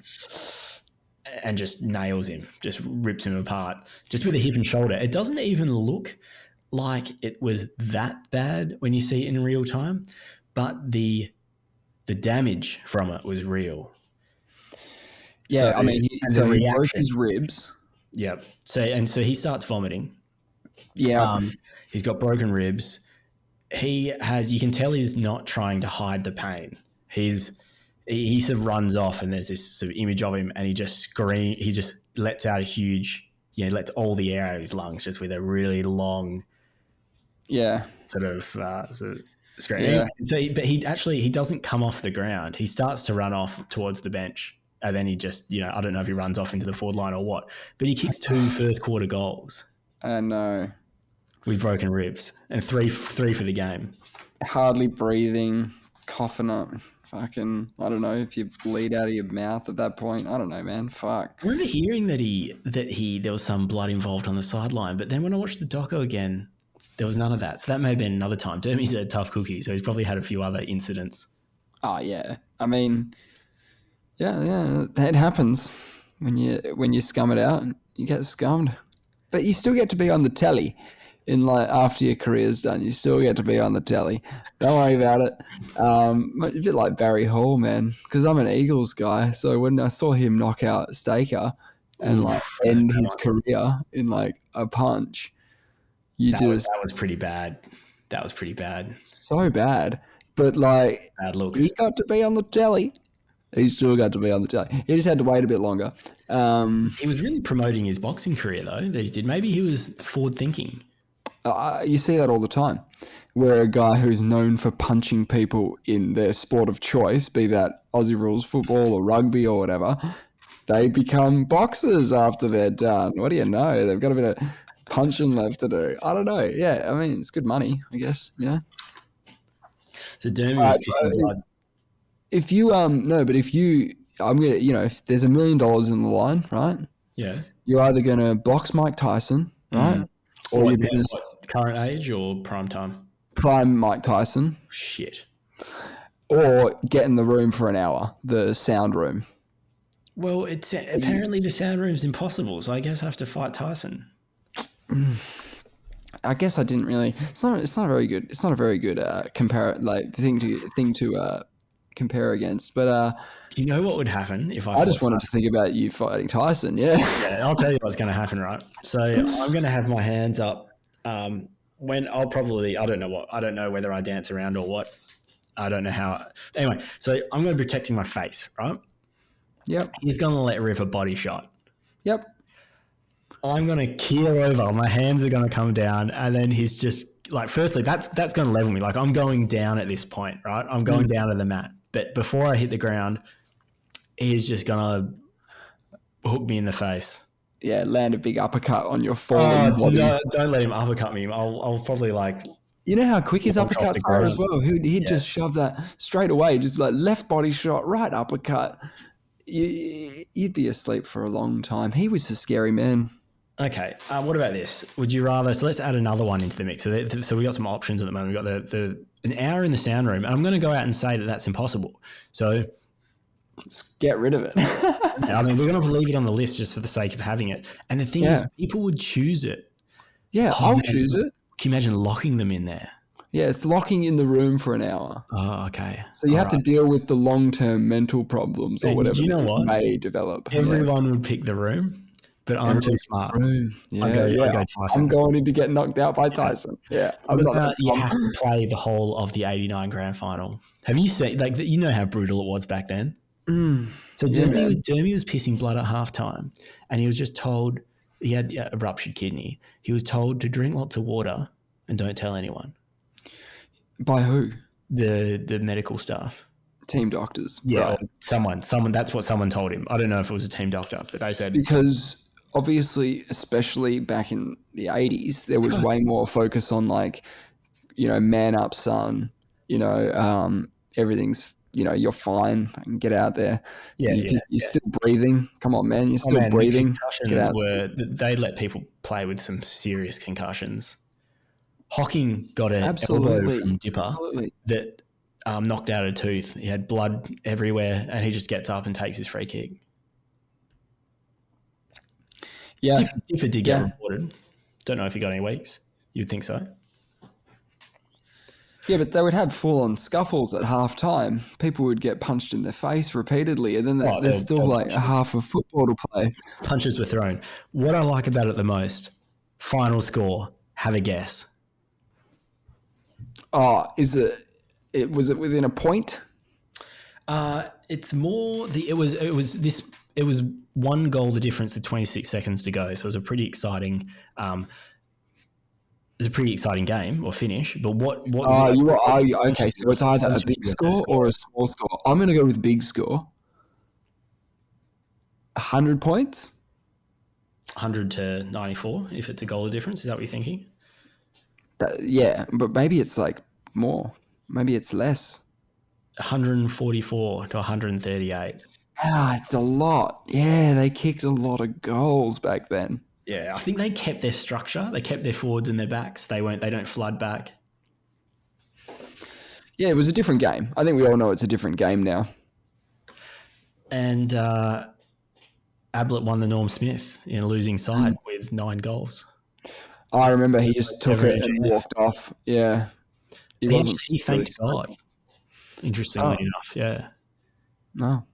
and just nails him, just rips him apart, just with a hip and shoulder. It doesn't even look like it was that bad when you see it in real time, but the the damage from it was real. So, Yeah, I mean, and the so he broke reaction. his ribs. Yeah. So he starts vomiting. Yeah, He's got broken ribs. You can tell he's not trying to hide the pain. He sort of runs off, and there's this sort of image of him, and he just lets out a huge, lets all the air out of his lungs just with a really long yeah, sort of scream. yeah. But he doesn't come off the ground. He starts to run off towards the bench, and then he just, I don't know if he runs off into the forward line or what, but he kicks 2 first quarter goals I know. with broken ribs and three for the game. Hardly breathing, coughing up. Fucking, I don't know if you bleed out of your mouth at that point. I don't know, man. Fuck. I remember hearing that there was some blood involved on the sideline, but then when I watched the doco again, there was none of that. So that may have been another time. Dermy's a tough cookie, so he's probably had a few other incidents. Oh yeah. I mean, yeah, that happens when you scum it out. You get scummed, but you still get to be on the telly. After your career's done, you still get to be on the telly. Don't worry about it. A bit like Barry Hall, man, because I'm an Eagles guy. So when I saw him knock out Staker and end his career in a punch, That was pretty bad. That was pretty bad. so bad. But Bad look. he got to be on the telly. He still got to be on the telly. He just had to wait a bit longer. He was really promoting his boxing career, though. That he did. Maybe he was forward thinking. You see that all the time, where a guy who's known for punching people in their sport of choice, be that Aussie rules football or rugby or whatever, they become boxers after they're done. What do you know? They've got a bit of punching left to do. I don't know. Yeah, I mean, it's good money, I guess. So Dermy was pissing blood. If you I'm gonna, if there's $1 million in the line, right? Yeah. You're either gonna box Mike Tyson, right? Or you're gonna current age or prime time? prime Mike Tyson, Shit. or get in the room for an hour, the sound room. Well, it's apparently the sound room's impossible, so I guess I have to fight Tyson. I guess I didn't really. It's not a very good. It's not a very good thing to compare against. But do you know what would happen if I just wanted to think about you fighting Tyson. Yeah. Yeah, I'll tell you what's going to happen, right? So I'm going to have my hands up. When I'll probably, I don't know whether I dance around or what. I don't know how. Anyway, so I'm going to be protecting my face, right? Yep. He's going to let rip a body shot. Yep. I'm going to keel over. My hands are going to come down, and then he's just firstly, that's going to level me. I'm going down at this point, right? I'm going down to the mat. But before I hit the ground, he's just going to hook me in the face. Yeah, land a big uppercut on your fallen body. No, don't let him uppercut me. I'll probably You know how quick his uppercuts are as well? He'd just shove that straight away, just left body shot, right uppercut. You'd be asleep for a long time. He was a scary man. Okay, what about this? Would you rather? So let's add another one into the mix. So we got some options at the moment. We got an hour in the sound room, and I'm going to go out and say that that's impossible. So just get rid of it. I mean, we're going to leave it on the list just for the sake of having it. And the thing is, people would choose it. Yeah, I'll choose it. Can you imagine locking them in there? Yeah, it's locking in the room for an hour. Oh, okay. So you have to deal with the long-term mental problems or whatever that may develop. Everyone would pick the room. But I'm too smart. Yeah, I go Tyson. I'm going in to get knocked out by Tyson. Yeah. You have to play the whole of the 89 grand final. Have you seen, you know how brutal it was back then? So Dermy was pissing blood at halftime, and he was just told he had a ruptured kidney. He was told to drink lots of water and don't tell anyone. By who? The medical staff. Team doctors. Yeah, right. Someone. That's what someone told him. I don't know if it was a team doctor, but they said. Because obviously, especially back in the 80s, there was way more focus on man up, son. Everything's, you're fine. I can get out there. You're still breathing. Come on, man. You're still breathing. They let people play with some serious concussions. Hocking got an elbow from Dipper that knocked out a tooth. He had blood everywhere, and he just gets up and takes his free kick. Yeah. Dipper did get reported. Don't know if he got any weeks. You'd think so. Yeah, but they would have full-on scuffles at half time. People would get punched in their face repeatedly, and then Oh, there's still like a punches. half of football to play. Punches were thrown. What I like about it the most, final score, have a guess. Oh, is it? Was it within a point? It's more it was one goal the difference with 26 seconds to go, so it was a pretty exciting game or finish. But what okay? So it's either a big score or a small score. I'm going to go with big score. 100 points. 100 to 94 if it's a goal of difference. Is that what you're thinking? Yeah, but maybe it's like more. Maybe it's less. 144 to 138. Ah, it's a lot. Yeah, they kicked a lot of goals back then. Yeah, I think they kept their structure. They kept their forwards and their backs. They don't flood back. Yeah, it was a different game. I think we all know it's a different game now. And Ablett won the Norm Smith in a losing side with 9 goals. I remember he just took it and walked off. Yeah. He thanked God, interestingly enough. Yeah. No.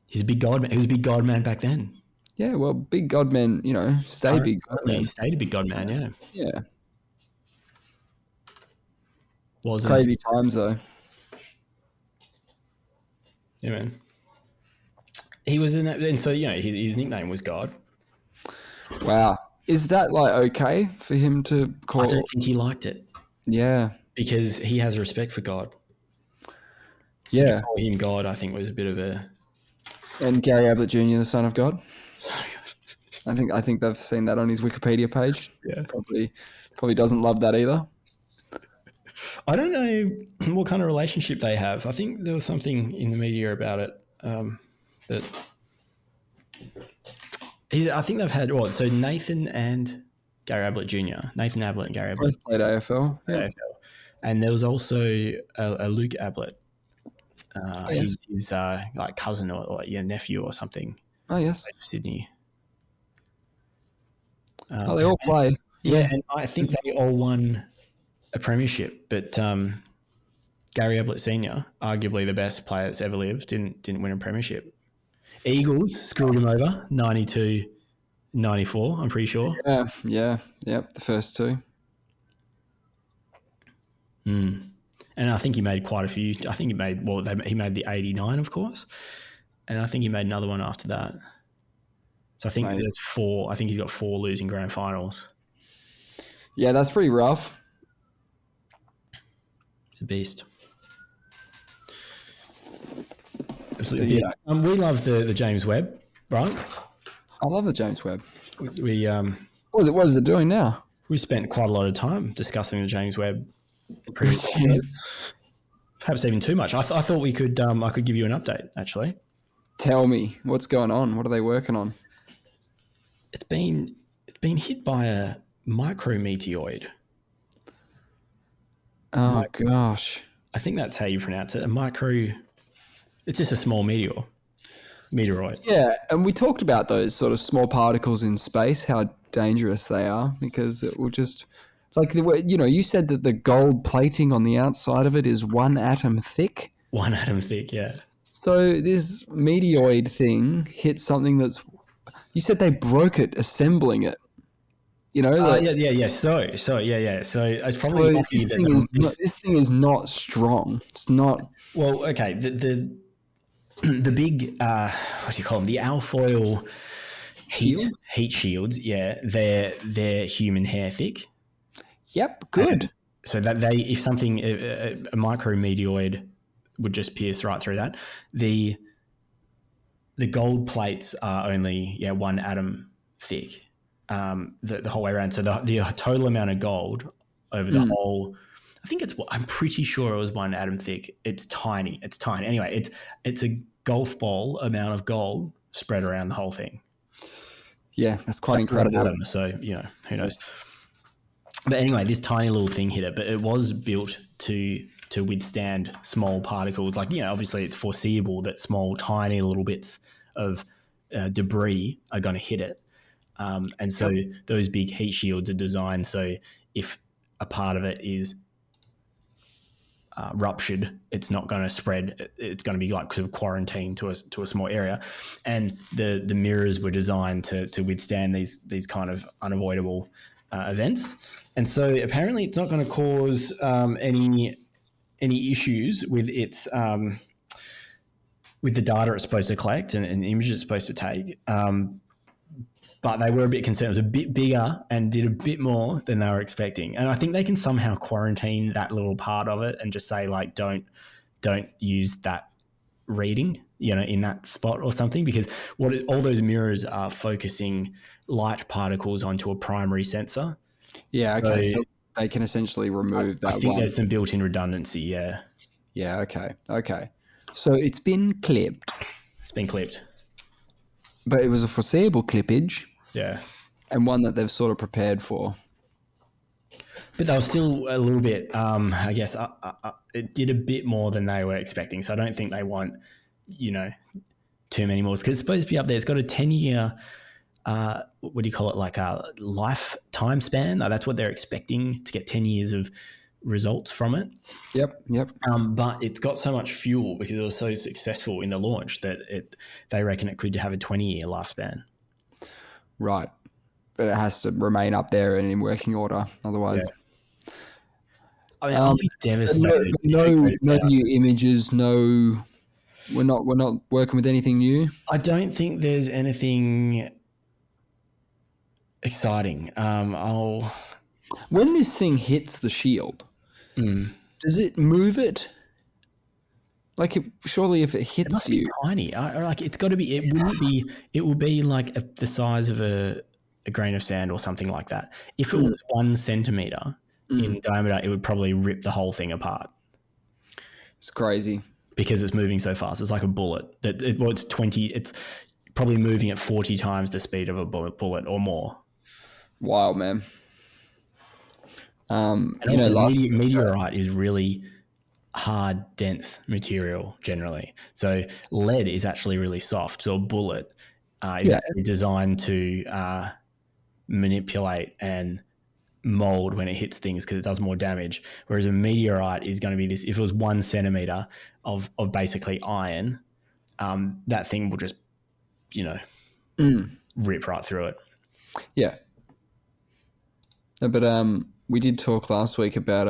He's a big God man. He was a big God man back then. Yeah, well, big God men, stay big God men. He stayed a big God man, yeah. Yeah. Wasn't crazy times, though. Yeah, man. He was in that, and so, his nickname was God. Wow. Is that, okay for him to call? I don't think he liked it. Yeah. Because he has respect for God. So to call him God, I think, was a bit of a... And Gary Ablett Jr., the son of God? I think they've seen that on his Wikipedia page. Yeah. Probably doesn't love that either. I don't know what kind of relationship they have. I think there was something in the media about it. But I think they've had so Nathan and Gary Ablett Jr. Nathan Ablett and Gary Ablett both played AFL. Yeah. AFL. And there was also a Luke Ablett. Yes. His like cousin or nephew or something. Oh yes, Sydney. They all play. Yeah, and I think they all won a premiership, but Gary Ablett Senior, arguably the best player that's ever lived, didn't win a premiership. Eagles screwed him over, 92-94, I'm pretty sure. Yeah, the first two. And I think he made quite a few. I think he made the 89, of course, and I think he made another one after that. So I think there's 4. I think he's got 4 losing grand finals. Yeah, that's pretty rough. It's a beast. Absolutely. Yeah. We love the James Webb, right? I love the James Webb. We What is it doing now? We spent quite a lot of time discussing the James Webb previous episodes. Perhaps even too much. I thought we could. I could give you an update. Actually, tell me what's going on. What are they working on? It's been hit by a micrometeoroid. Oh gosh! I think that's how you pronounce it. A micro. It's just a small meteoroid. Yeah, and we talked about those sort of small particles in space, how dangerous they are, because it will just, you said that the gold plating on the outside of it is 1 atom thick. 1 atom thick, yeah. So this meteoroid thing hit something that's, you said they broke it assembling it. Yeah. So it's probably this thing is not strong. It's not. Well, okay. The big what do you call them? The alfoil heat shields. Yeah, they're human hair thick. Yep, good. And so that if something a micrometeoroid would just pierce right through that. The gold plates are only 1 atom thick. The whole way around. So the total amount of gold over the whole, I'm pretty sure it was 1 atom thick. It's tiny. Anyway, it's a golf ball amount of gold spread around the whole thing. Yeah, that's incredible. An atom, so who knows. But anyway, this tiny little thing hit it, but it was built to withstand small particles. Obviously it's foreseeable that small, tiny little bits of debris are going to hit it. And so those big heat shields are designed so if a part of it is ruptured, it's not going to spread. It's going to be like sort of quarantined to a small area, and the mirrors were designed to withstand these kind of unavoidable events. And so apparently, it's not going to cause any issues with its with the data it's supposed to collect and the images it's supposed to take. But they were a bit concerned. It was a bit bigger and did a bit more than they were expecting. And I think they can somehow quarantine that little part of it and just say, like, don't use that reading, in that spot or something, because all those mirrors are focusing light particles onto a primary sensor. Yeah, okay. So they can essentially remove that. I think there's some built-in redundancy, yeah. Yeah, okay. So it's been clipped. It's been clipped. But it was a foreseeable clippage. Yeah. And one that they've sort of prepared for. But they were still a little bit, I guess, it did a bit more than they were expecting. So I don't think they want, too many more. Because it's supposed to be up there. It's got a 10-year, what do you call it, like a lifetime span. That's what they're expecting, to get 10 years of results from it. Yep. But it's got so much fuel because it was so successful in the launch that they reckon it could have a 20-year lifespan. Right. But it has to remain up there and in working order. Otherwise... Yeah. I mean, I'll be devastated. No new images. No, we're not working with anything new. I don't think there's anything exciting. When this thing hits the shield, does it move it? Like, surely if it hits you, tiny. It's got to be. It wouldn't be. It will be like the size of a grain of sand or something like that. If it was 1 centimeter in diameter, it would probably rip the whole thing apart. It's crazy because it's moving so fast. It's like a bullet. It's 20. It's probably moving at 40 times the speed of a bullet or more. Wild, man. And also, meteorite is really hard, dense material generally. So lead is actually really soft. So a bullet is actually designed to manipulate and mold when it hits things because it does more damage. Whereas a meteorite is going to be this, if it was 1 centimeter of basically iron, that thing will just, rip right through it. Yeah. No, but we did talk last week about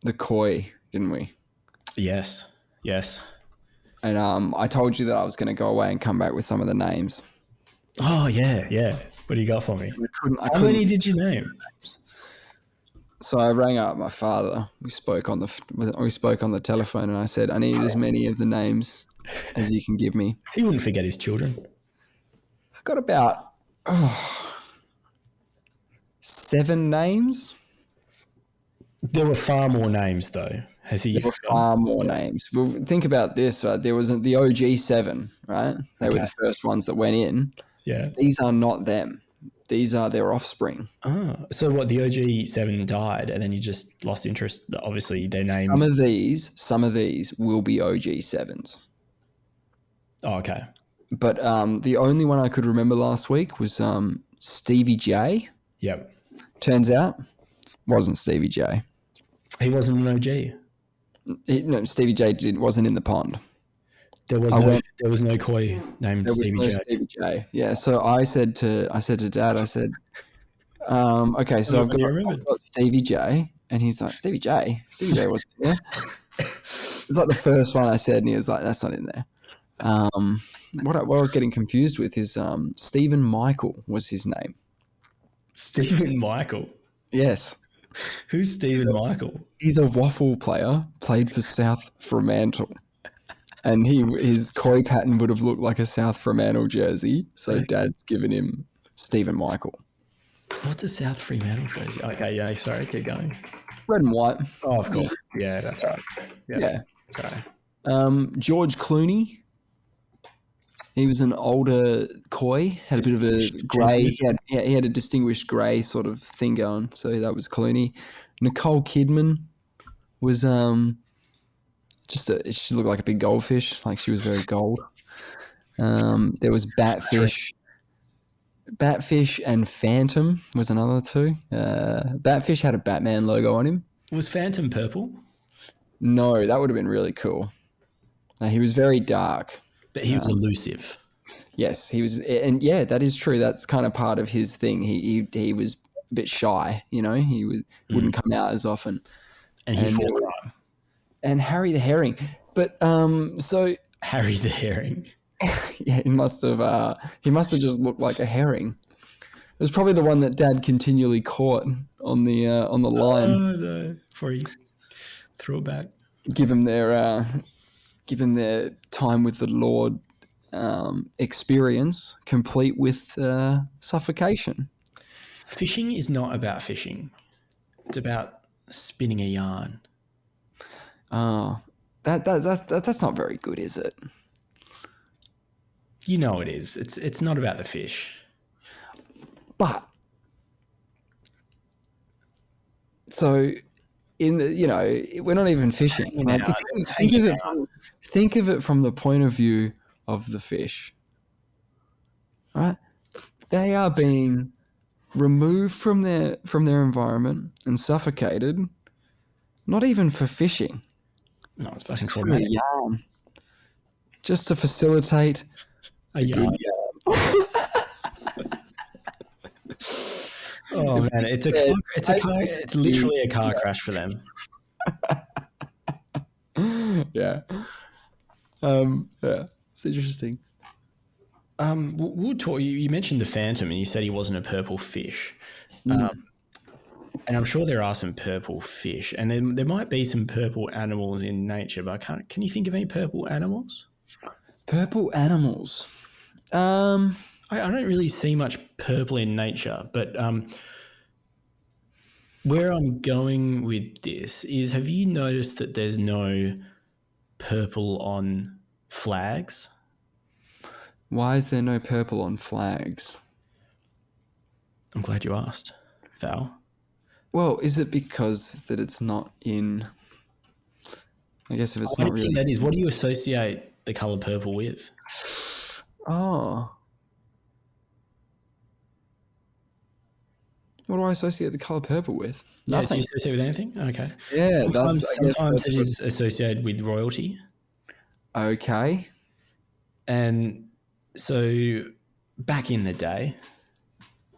the koi, didn't we? Yes. And I told you that I was going to go away and come back with some of the names. Oh, yeah. What do you got for me? How many did you name? So I rang up my father. We spoke on the telephone, and I said, I need as many of the names as you can give me. He wouldn't forget his children. I got about 7 names. There were far more names, though. There were far more names. Well, think about this, right? There was the OG 7, right? They were the first ones that went in. Yeah. These are not them. These are their offspring. Oh, so what? The OG 7 died, and then you just lost interest. Obviously, their names. Some of these will be OG 7s. Oh, okay. But the only one I could remember last week was Stevie J. Yep. Turns out, wasn't Stevie J. He wasn't an OG. Stevie J wasn't in the pond. There was no koi named Stevie J. Stevie J. Yeah, so I said to Dad, I said, okay, so I've got Stevie J, and he's like, Stevie J wasn't there. It's like the first one I said, and he was like, that's not in there. What I was getting confused with is Stephen Michael was his name. Stephen Michael? Yes. Who's Stephen Michael? He's a waffle player, played for South Fremantle. And his koi pattern would have looked like a South Fremantle jersey. So Dad's given him Stephen Michael. What's a South Fremantle jersey? Okay, yeah, sorry, keep going. Red and white. Oh, of course. Yeah, that's right. Yeah. Sorry. George Clooney. He was an older koi, had a bit of a grey. He had a distinguished grey sort of thing going. So that was Clooney. Nicole Kidman was she looked like a big goldfish, like she was very gold. There was Batfish. Batfish and Phantom was another two. Batfish had a Batman logo on him. Was Phantom purple? No, that would have been really cool. He was very dark. But he was elusive. Yes, he was, and yeah, that is true. That's kind of part of his thing. He was a bit shy, wouldn't come out as often. And he fought crime. And Harry the Herring, but so Harry the Herring. yeah, he must have just looked like a herring. It was probably the one that Dad continually caught on the line. Oh no! Before he threw it back. Give him their time with the Lord experience, complete with suffocation. Fishing is not about fishing. It's about spinning a yarn. Oh, that's not very good, is it? You know it is. It's not about the fish. But so we're not even fishing. Like, think of it from the point of view of the fish. Right? They are being removed from their environment and suffocated. Not even for fishing. No, it's fucking For a yarn. Just to facilitate a yarn. Oh man, it's literally a car crash for them. Yeah. Yeah, it's interesting. We'll talk. You mentioned the Phantom, and you said he wasn't a purple fish. And I'm sure there are some purple fish, and there might be some purple animals in nature, but can you think of any purple animals? Purple animals. I don't really see much purple in nature, but where I'm going with this is, have you noticed that there's no purple on flags? Why is there no purple on flags? I'm glad you asked, Val. Well, is it because that it's not in... I guess if it's not really... That is, what do you associate the colour purple with? Oh. What do I associate the colour purple with? Yeah, Nothing. do you associate with anything? Okay. Yeah, sometimes it is associated with royalty. Okay. And so back in the day,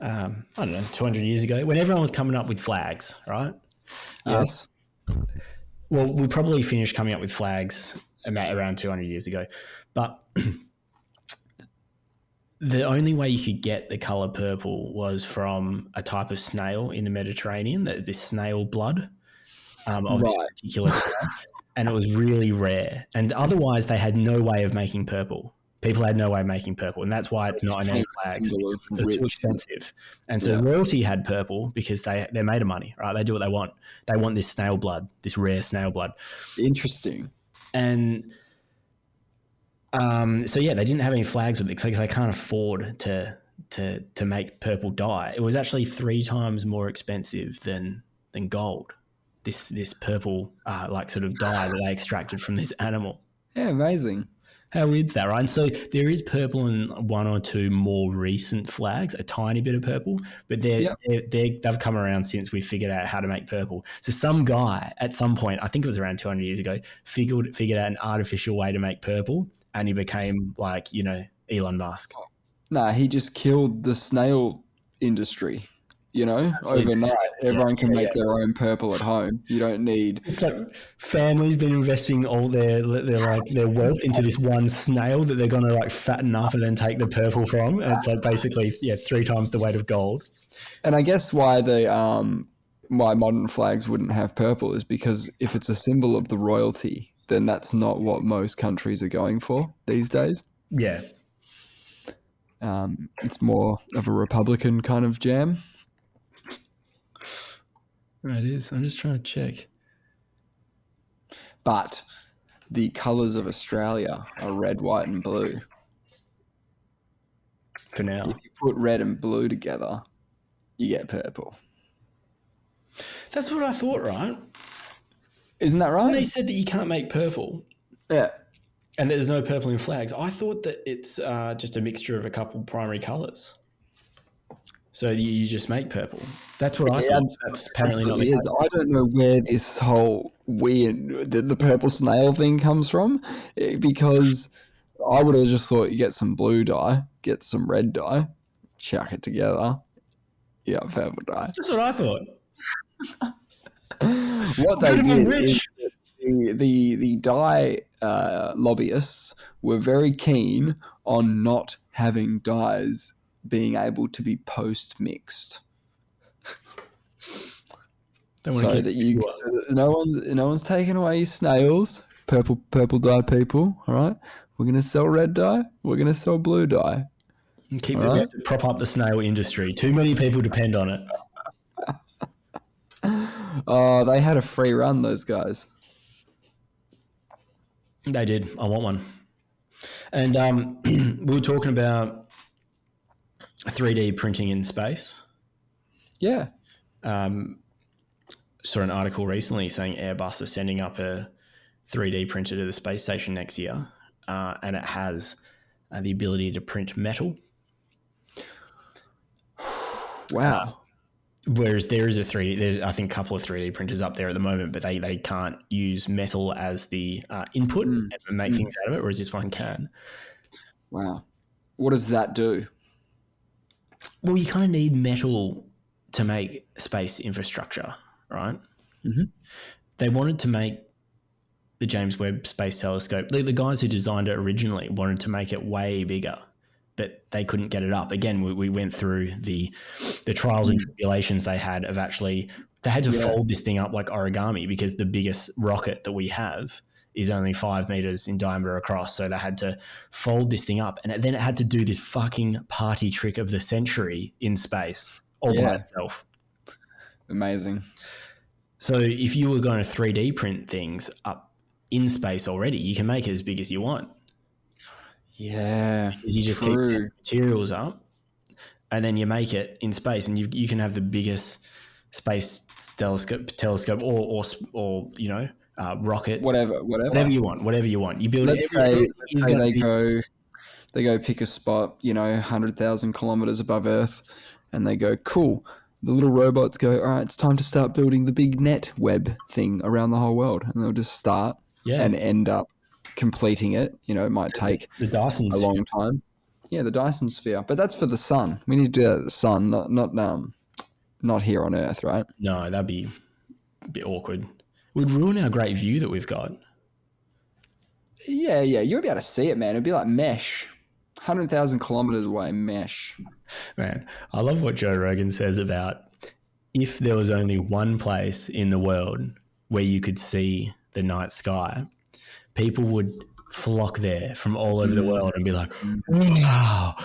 I don't know, 200 years ago, when everyone was coming up with flags, right? Yes. Well, we probably finished coming up with flags around 200 years ago. But the only way you could get the colour purple was from a type of snail in the Mediterranean, this snail blood of this particular snail. And it was really rare. And otherwise, they had no way of making purple. People had no way of making purple, and that's why it's not on any flags. It's too expensive. And so royalty had purple because they're made of money, right? They do what they want. They want this snail blood, this rare snail blood. Interesting. And so, yeah, they didn't have any flags with it because they can't afford to make purple dye. It was actually 3 times more expensive than gold, this purple sort of dye that they extracted from this animal. Yeah, amazing. How weird's that, right? And so there is purple in 1 or 2 more recent flags, a tiny bit of purple, but they've come around since we figured out how to make purple. So some guy at some point, I think it was around 200 years ago, figured out an artificial way to make purple, and he became Elon Musk. Nah, he just killed the snail industry. Overnight, everyone can make their own purple at home. You don't need... It's like families been investing all their wealth into this one snail that they're going to fatten up and then take the purple from. And it's basically 3 times the weight of gold. And I guess why why modern flags wouldn't have purple is because if it's a symbol of the royalty, then that's not what most countries are going for these days. Yeah. It's more of a Republican kind of jam. Right, it is. I'm just trying to check. But the colours of Australia are red, white and blue. For now. If you put red and blue together, you get purple. That's what I thought, right? Isn't that right? When they said that you can't make purple. Yeah. And there's no purple in flags. I thought that it's just a mixture of a couple primary colours. So you just make purple. That's what I It thought. That's apparently not the absolutely is. case. I don't know where this whole weird the purple snail thing comes from, because I would have just thought you get some blue dye, get some red dye, chuck it together. Yeah, purple dye. That's what I thought. What Could they have been did is rich. the dye lobbyists were very keen on not having dyes being able to be post mixed, Don't want to so keep that it pure. so that no one's taking away your snails. Purple dye people. All right, we're gonna sell red dye. We're gonna sell blue dye. Keep All we right. have to prop up the snail industry. Too many people depend on it. Oh, they had a free run, those guys. They did. I want one. And we were talking about 3D printing in space. Yeah. Saw an article recently saying Airbus are sending up a 3D printer to the space station next year, and it has the ability to print metal. Wow. Whereas there is there's I think a couple of 3D printers up there at the moment, but they can't use metal as the input and make things out of it, whereas this one can. Wow. What does that do? Well, you kind of need metal to make space infrastructure, right? Mm-hmm. They wanted to make the James Webb Space Telescope. The guys who designed it originally wanted to make it way bigger, but they couldn't get it up. Again, we went through the trials and tribulations they had of actually they had to fold this thing up like origami, because the biggest rocket that we have is only 5 meters in diameter across. So they had to fold this thing up, and then it had to do this fucking party trick of the century in space all by itself. Amazing. So if you were going to 3D print things up in space already, you can make it as big as you want. Yeah. Is you just keep materials up, and then you make it in space, and you can have the biggest space telescope or you know, rocket, Whatever you want. You build let's it. say they go pick a spot, 100,000 kilometers above Earth, and they go, cool. The little robots go, all right, it's time to start building the big net web thing around the whole world. And they'll just start and end up completing it. It might take the Dyson a long time. Yeah, the Dyson sphere. But that's for the sun. We need to do that at the sun, not here on Earth, right? No, that'd be a bit awkward. We'd ruin our great view that we've got. Yeah, you'll be able to see it, man. It'd be like mesh. 100,000 kilometers away, mesh. Man, I love what Joe Rogan says about if there was only one place in the world where you could see the night sky, people would flock there from all over the world and be like, wow.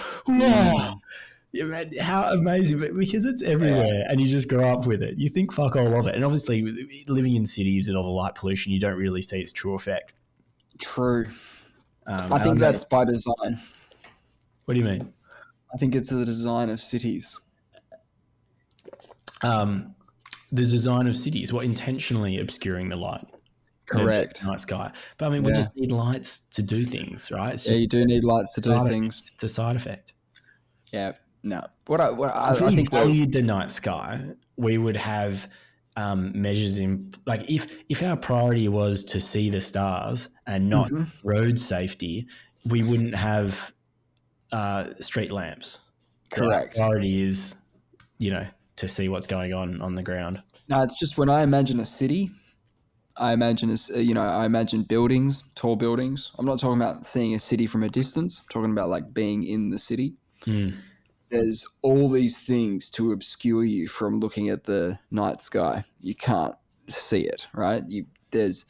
Yeah, man, how amazing. But because it's everywhere and you just grow up with it, you think fuck all of it. And obviously living in cities with all the light pollution, you don't really see its true effect. True. I think that's by design. What do you mean? I think it's the design of cities. The design of cities, intentionally obscuring the light. Correct. The night sky. But I mean, we just need lights to do things, right? It's you do need lights to do things. It's a side effect. Yeah. No. If we valued the night sky, we would have measures in, like, if our priority was to see the stars and not road safety, we wouldn't have street lamps. Correct. Our priority is, to see what's going on the ground. No, it's just when I imagine a city, I imagine buildings, tall buildings. I'm not talking about seeing a city from a distance. I'm talking about like being in the city. There's all these things to obscure you from looking at the night sky. You can't see it, right? It's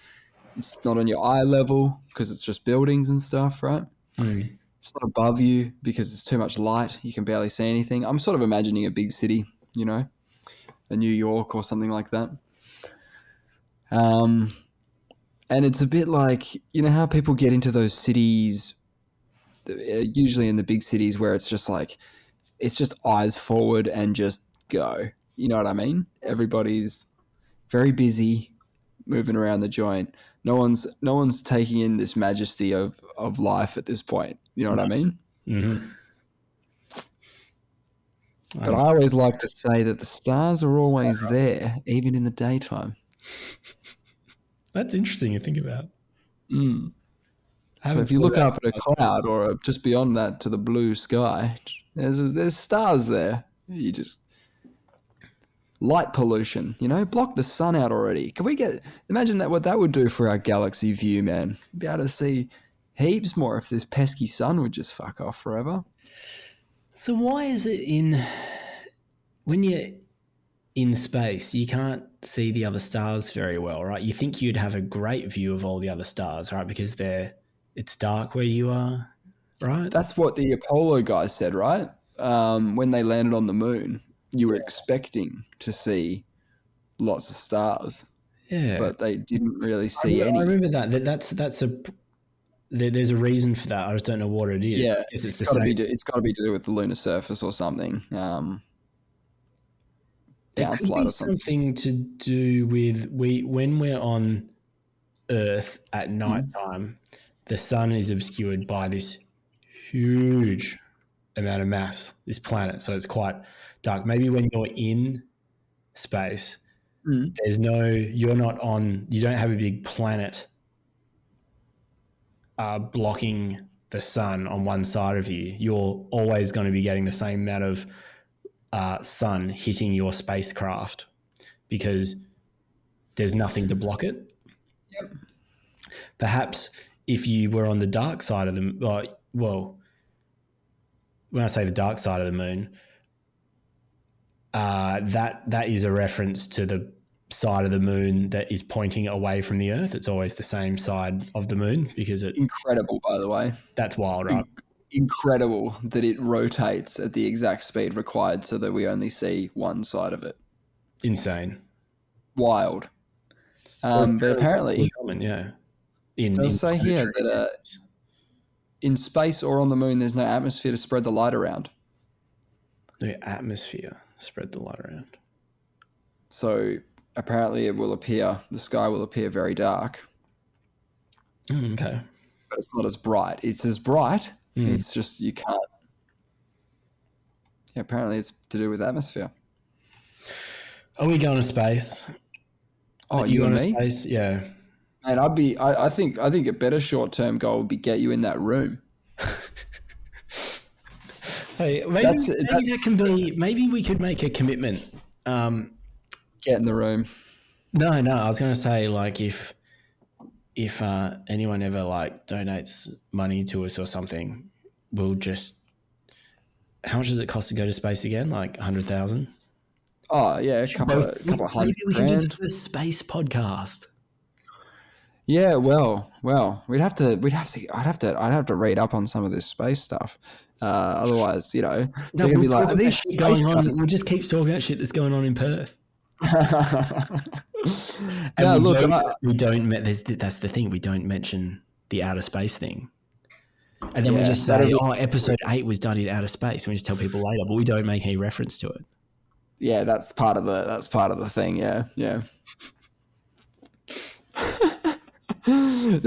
not on your eye level because it's just buildings and stuff, right? It's not above you because it's too much light. You can barely see anything. I'm sort of imagining a big city, a New York or something like that. And it's a bit like, how people get into those cities, usually in the big cities, where it's just like, it's just eyes forward and just go. You know what I mean? Everybody's very busy moving around the joint. No one's taking in this majesty of life at this point. You know what I mean? Mm-hmm. But I always like to say that the stars are always there, even in the daytime. That's interesting to think about. Mm. I So haven't if you thought look about up at a cloud or just beyond that to the blue sky, there's stars there. You just light pollution, block the sun out already. Can we imagine that what that would do for our galaxy view, man? Be able to see heaps more if this pesky sun would just fuck off forever. So why is it when you're in space, you can't see the other stars very well, right? You think you'd have a great view of all the other stars, right? Because it's dark where you are, right? That's what the Apollo guys said, right? When they landed on the moon, you were expecting to see lots of stars, Yeah. but they didn't really I see remember, I any. remember there's a reason for that. I just don't know what it is. Yeah, I guess it's the got to same. it's got to be to do with the lunar surface or something. It could be Downslide or something. something to do with when we're on Earth at nighttime, the sun is obscured by this huge amount of mass, this planet. So it's quite dark. Maybe when you're in space, you don't have a big planet blocking the sun on one side of you. You're always going to be getting the same amount of sun hitting your spacecraft because there's nothing to block it. Yep. Perhaps if you were on the dark side of the well, when I say the dark side of the moon, that is a reference to the side of the moon that is pointing away from the Earth. It's always the same side of the moon because incredible, by the way. That's wild, right? Incredible that it rotates at the exact speed required so that we only see one side of it. Insane. Wild. But apparently, common, yeah. It does say here that in space or on the moon, there's no atmosphere to spread the light around. No atmosphere spread the light around. So apparently the sky will appear very dark. Okay. But it's not as bright. It's as bright. It's just you can't. Yeah, apparently it's to do with atmosphere. Are we going to space? Oh, you and me? Space? Yeah. And I think a better short-term goal would be get you in that room. Hey, maybe we could make a commitment. Get in the room. No, I was going to say like if anyone ever like donates money to us or something, we'll just. How much does it cost to go to space again? Like 100,000. Oh yeah, a couple of $100,000. Maybe we can do the space podcast. Yeah, well, I'd have to read up on some of this space stuff. Otherwise, they're gonna be like, are these space guys? We'll just keep talking about shit that's going on in Perth. No, look, that's the thing. We don't mention the outer space thing. And then we just say, episode 8 was done in outer space. And we just tell people later, but we don't make any reference to it. Yeah, that's part of the thing. Yeah.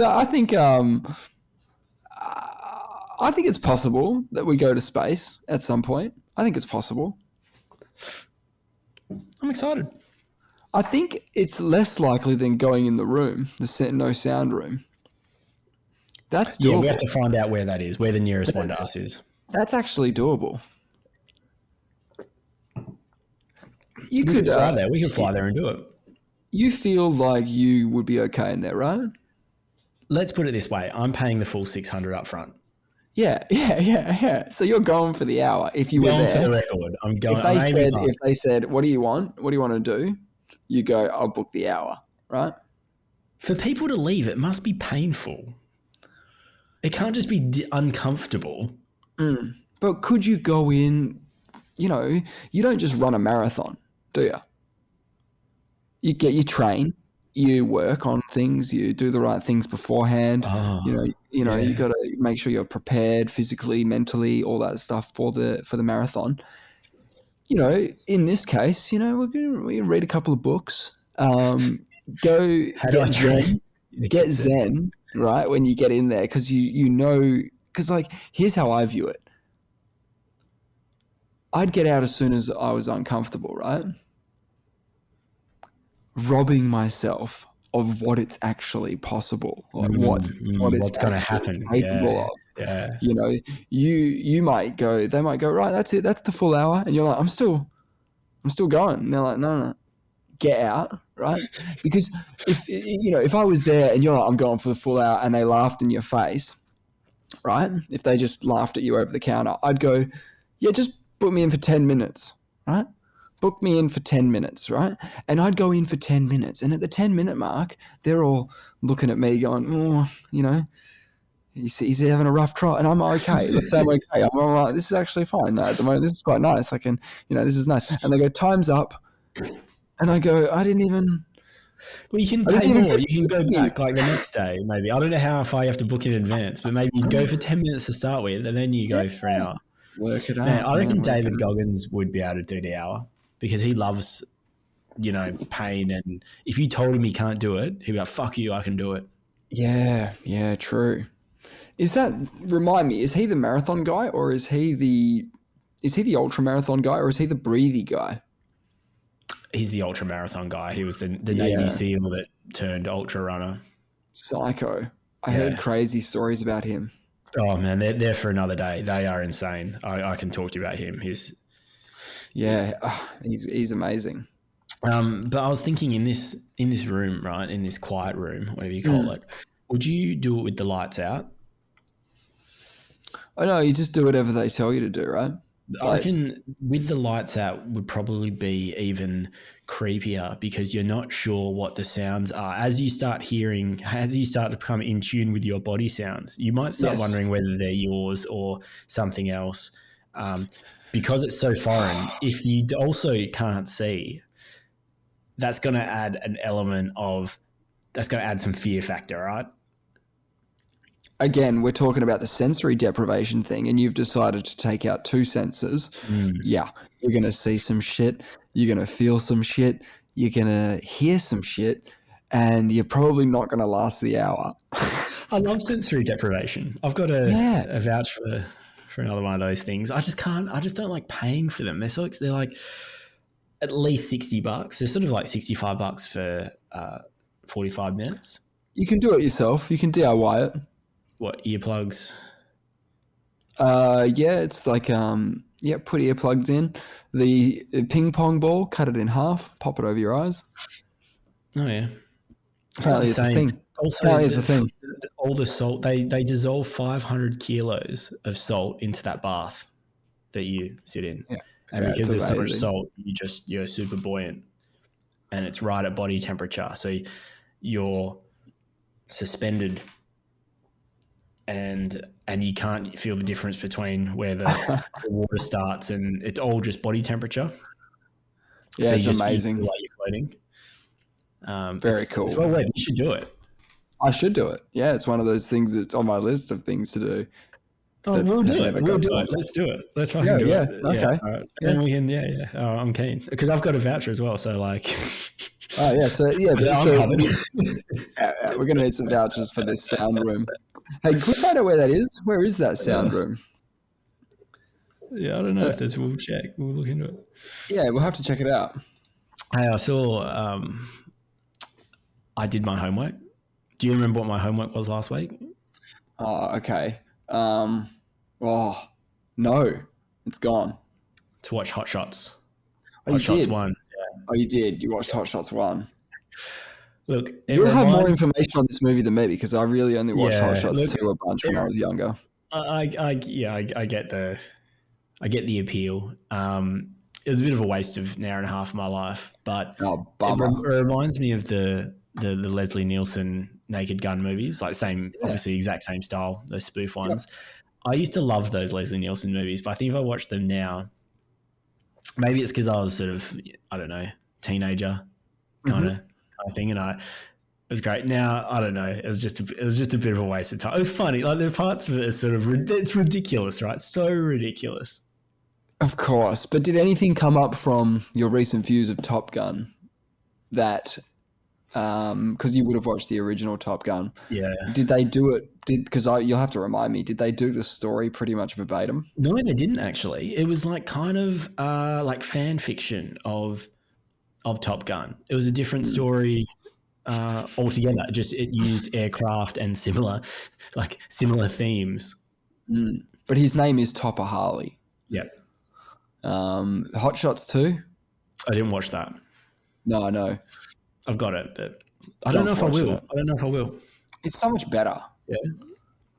I think it's possible that we go to space at some point. I think it's possible. I'm excited. I think it's less likely than going in the room, the no sound room. That's doable. Yeah, we have to find out where that is, where the nearest one to us is. That's actually doable. We could fly there. We can fly there and do it. You feel like you would be okay in there, right? Let's put it this way. I'm paying the full 600 up front. Yeah. So you're going for the hour. If you were there, for the record, I'm going. If they said, "What do you want? What do you want to do?" You go, "I'll book the hour." Right? For people to leave, it must be painful. It can't just be uncomfortable. But could you go in? You don't just run a marathon, do you? You train. You work on things. You do the right things beforehand. You got to make sure you're prepared physically, mentally, all that stuff for the marathon. In this case, we can read a couple of books. Get zen, right? When you get in there, because because here's how I view it. I'd get out as soon as I was uncomfortable, right? Robbing myself of what it's actually possible, like what it's What's going to actually happen? capable Yeah, of. yeah. You know, they might go, right, that's it, that's the full hour, and you're like, I'm still going. And they're like, no, no, get out, right? Because if I was there and you're like, I'm going for the full hour, and they laughed in your face, right? If they just laughed at you over the counter, I'd go, yeah, just book me in for 10 minutes, right? Book me in for 10 minutes, right? And I'd go in for 10 minutes. And at the 10-minute mark, they're all looking at me going, oh, he's having a rough trot. And I'm okay. Let's say I'm okay. I'm like, this is actually fine. No, at the moment, this is quite nice. I can, this is nice. And they go, time's up. And I go, Well, you can I didn't pay even more. get You to can go book you. back like the next day, maybe. I don't know how far you have to book in advance, but maybe you go for 10 minutes to start with, and then you Yeah, go for an hour. work it Man, out, I man. reckon Work it David out. Goggins would be able to do the hour because he loves, pain. And if you told him he can't do it, he'd be like, fuck you, I can do it. Yeah, true. Remind me, is he the marathon guy, or is he the ultra marathon guy, or is he the breathy guy? He's the ultra marathon guy. He was the Navy Yeah, SEAL that turned ultra runner. psycho. I heard Yeah. crazy stories about him. Oh man, they're for another day. They are insane. I can talk to you about him. Yeah, he's amazing. But I was thinking in this room, right, in this quiet room, whatever you call Mm. it, would you do it with the lights out? I know, you just do whatever they tell you to do, right? I Like, reckon with the lights out would probably be even creepier because you're not sure what the sounds are. As you start to become in tune with your body sounds, you might start yes. wondering whether they're yours or something else. Um, because it's so foreign, if you also can't see, that's going to add some fear factor, right? Again, we're talking about the sensory deprivation thing, and you've decided to take out two senses. Yeah, you're going to see some shit. You're going to feel some shit. You're going to hear some shit, and you're probably not going to last the hour. I love sensory deprivation. I've got Yeah. a vouch for another one of those things. I just can't. I just don't like paying for them. They're like at least $60. They're sort of like $65 for 45 minutes. You can do it yourself. You can DIY it. What earplugs? Yeah, it's like put earplugs in. The ping pong ball, cut it in half, pop it over your eyes. Oh yeah, it's not the Apparently, it's a same. thing. Also, Apparently, it's a thing. all the salt they dissolve 500 kilos of salt into that bath that you sit in, Yeah, and yeah, because it's there's so much amazing. salt, you're super buoyant, and it's right at body temperature, so you're suspended, and you can't feel the difference between where the water starts, and it's all just body temperature. Yeah, So it's you amazing. feel like you're floating. Very It's cool. well worth. You should do it. I should do it. Yeah, it's one of those things that's on my list of things to do Oh, that we'll do has it. never We'll got do done. it. Let's do it. Let's fucking Yeah, do yeah, it. Yeah. okay. All right. Yeah. And we can, yeah. Oh, I'm keen because I've got a voucher as well. So like, Oh, yeah. So, yeah, I'm covered. we're going to need some vouchers for this sound room. Hey, can we find out where that is? Where is that sound room? Yeah, I don't know if there's. We'll check. We'll look into it. Yeah, we'll have to check it out. Hey, I saw. I did my homework. Do you remember what my homework was last week? Oh, okay. Oh, no, it's gone. To watch Hot Shots. Oh, Hot you Shots did? 1. Oh, you did? You watched Hot Shots 1. Look, it You'll have more reminds. information on this movie than me because I really only watched Hot Yeah. Shots Look, 2 a bunch when I was younger. I get the appeal. It was a bit of a waste of an hour and a half of my life, but Oh, it bummer. reminds me of the Leslie Nielsen Naked Gun movies, like obviously exact same style, those spoof ones. I used to love those Leslie Nielsen movies, but I think if I watch them now, maybe it's because I was sort of, I don't know, teenager kind of thing, and it was great. Now I don't know. It was just a bit of a waste of time. It was funny. Like the parts of it are sort of it's ridiculous, right? So ridiculous. Of course. But did anything come up from your recent views of Top Gun that because you would have watched the original Top Gun. Yeah. Did they do it? Because you'll have to remind me. Did they do the story pretty much verbatim? No, they didn't actually. It was like kind of like fan fiction of Top Gun. It was a different story altogether. Just it used aircraft and similar themes. But his name is Topper Harley. Yeah, Hot Shots 2? I didn't watch that. No, I know. I've got it, but It's I don't know if I will. unfortunate. I don't know if I will. It's so much better. Yeah.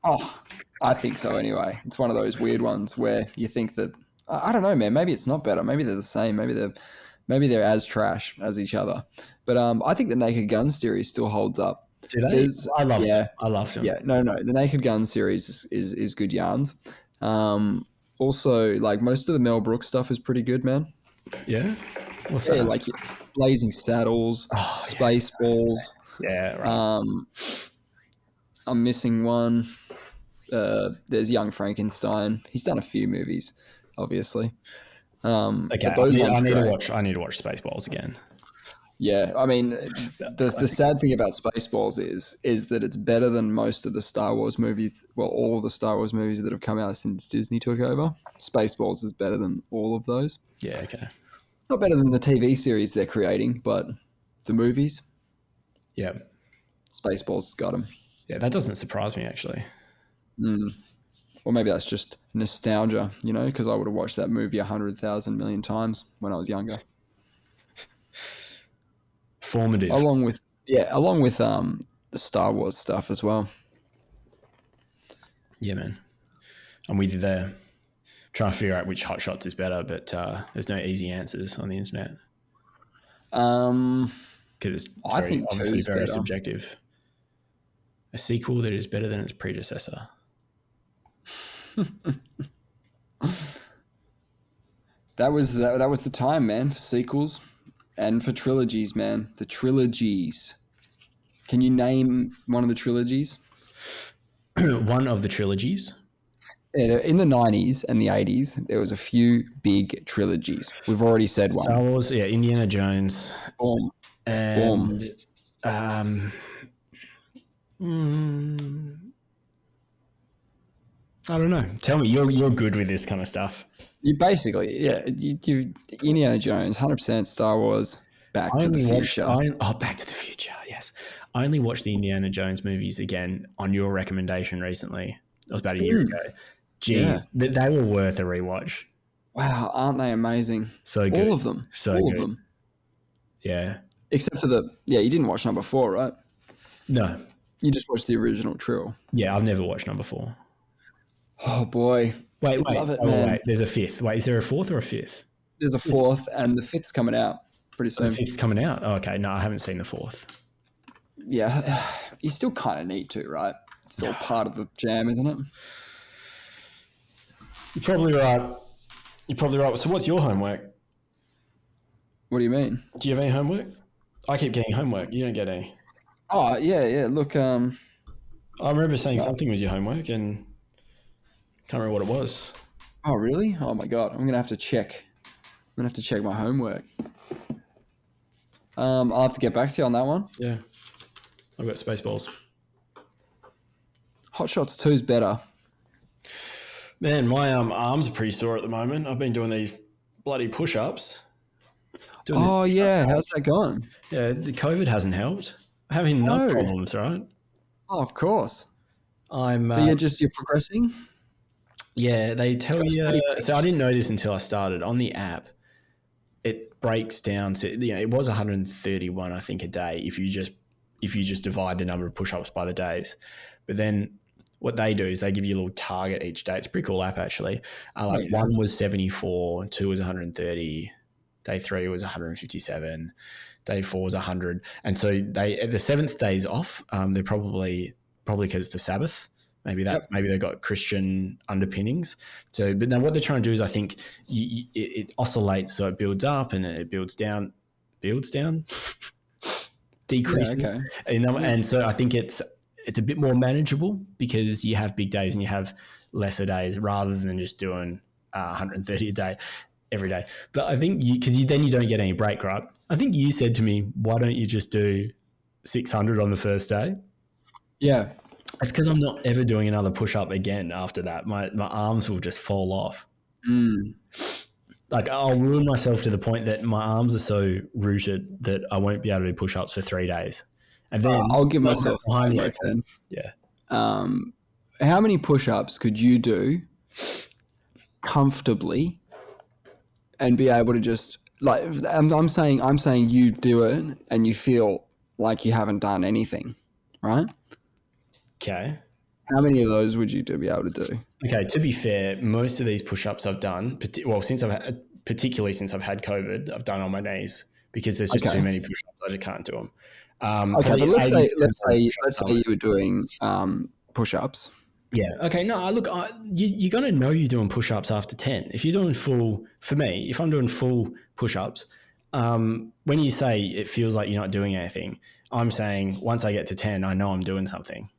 Oh, I think so anyway. It's one of those weird ones where you think that I don't know, man. Maybe it's not better. Maybe they're the same. Maybe they're as trash as each other. But I think the Naked Gun series still holds up. Do they? I loved yeah, them. I loved them. Yeah, no. The Naked Gun series is good yarns. Also, like most of the Mel Brooks stuff is pretty good, man. Yeah. What's Yeah, that? like Blazing Saddles, Spaceballs. Yeah. Right. I'm missing one. There's Young Frankenstein. He's done a few movies, obviously. Okay. But those ones I need great. to watch Spaceballs again. Yeah, I mean, the sad thing about Spaceballs is that it's better than most of the Star Wars movies. Well, all of the Star Wars movies that have come out since Disney took over. Spaceballs is better than all of those. Yeah. Okay. Not better than the TV series they're creating, but the movies, Yeah. Spaceballs has got them. Yeah. That doesn't surprise me actually. Or maybe that's just nostalgia, because I would have watched that movie 100,000 million times when I was younger. Formative. Along with the Star Wars stuff as well. Yeah, man. I'm with you there. Trying to figure out which Hot Shots is better, but there's no easy answers on the internet. Because I think obviously two's very better. subjective. A sequel that is better than its predecessor. That was the time, man, for sequels and for trilogies, man. The trilogies. Can you name one of the trilogies? One of the trilogies. Yeah, in the 90s and the 80s, there was a few big trilogies. We've already said one. Star Wars, yeah, Indiana Jones. Boom. And I don't know. Tell me, you're good with this kind of stuff. You basically, you Indiana Jones, 100%, Star Wars, Back to the Future. Back to the Future, yes. I only watched the Indiana Jones movies again on your recommendation recently. It was about a year ago. Jeez, they were worth a rewatch. Wow, aren't they amazing? So good. All of them. So all good. of them. Yeah. Except for you didn't watch number 4, right? No. You just watched the original trill. Yeah, I've never watched number 4. Oh, boy. Wait. Love it, man. Wait. There's a fifth. Wait, is there a fourth or a fifth? There's a 4th, and the 5th's coming out pretty soon. The fifth's coming out? Oh, okay. No, I haven't seen the 4th. Yeah, you still kind of need to, right? It's all part of the jam, isn't it? You're probably right. So what's your homework? What do you mean? Do you have any homework? I keep getting homework. You don't get any. Oh, yeah. Look, I remember saying something was your homework and can't remember what it was. Oh, really? Oh, my God. I'm going to have to check. I'm going to have to check my homework. I'll have to get back to you on that one. Yeah. I've got Spaceballs. Hot Shots 2 is better. Man, my arms are pretty sore at the moment. I've been doing these bloody push-ups. Oh, yeah. How's that going? Yeah, the COVID hasn't helped. I'm having nut problems, right? Oh, of course. I'm. But you're progressing? Yeah, they tell you. So I didn't know this until I started. On the app, it breaks down to, it was 131, I think, a day if you just divide the number of push-ups by the days. But then what they do is they give you a little target each day. It's a pretty cool app, actually. One was 74, 2 was 130, day 3 was 157, day 4 was 100. And so the 7th day is off. They're probably because it's the Sabbath. Maybe they've got Christian underpinnings. So, but now what they're trying to do is, I think it oscillates, so it builds up and it builds down, decreases, and so I think it's a bit more manageable because you have big days and you have lesser days rather than just doing 130 a day every day. But I think because then you don't get any break, right? I think you said to me, "Why don't you just do 600 on the first day. Yeah. It's because I'm not ever doing another push-up again after that. My arms will just fall off. Mm. Like, I'll ruin myself to the point that my arms are so rooted that I won't be able to do push-ups for 3 days. And then I'll give myself behind homework then. Yeah. How many push-ups could you do comfortably and be able to just like I'm saying you do it and you feel like you haven't done anything, right? Okay. How many of those would you be able to do? Okay, to be fair, most of these push-ups I've done, particularly since I've had COVID, I've done on my knees because there's just too many push-ups. I just can't do them. Okay, but let's say you you were doing push-ups. Yeah. Okay. No, look, you're going to know you're doing push-ups after 10. If you're doing for me, if I'm doing full push-ups, when you say it feels like you're not doing anything, I'm saying once I get to 10, I know I'm doing something.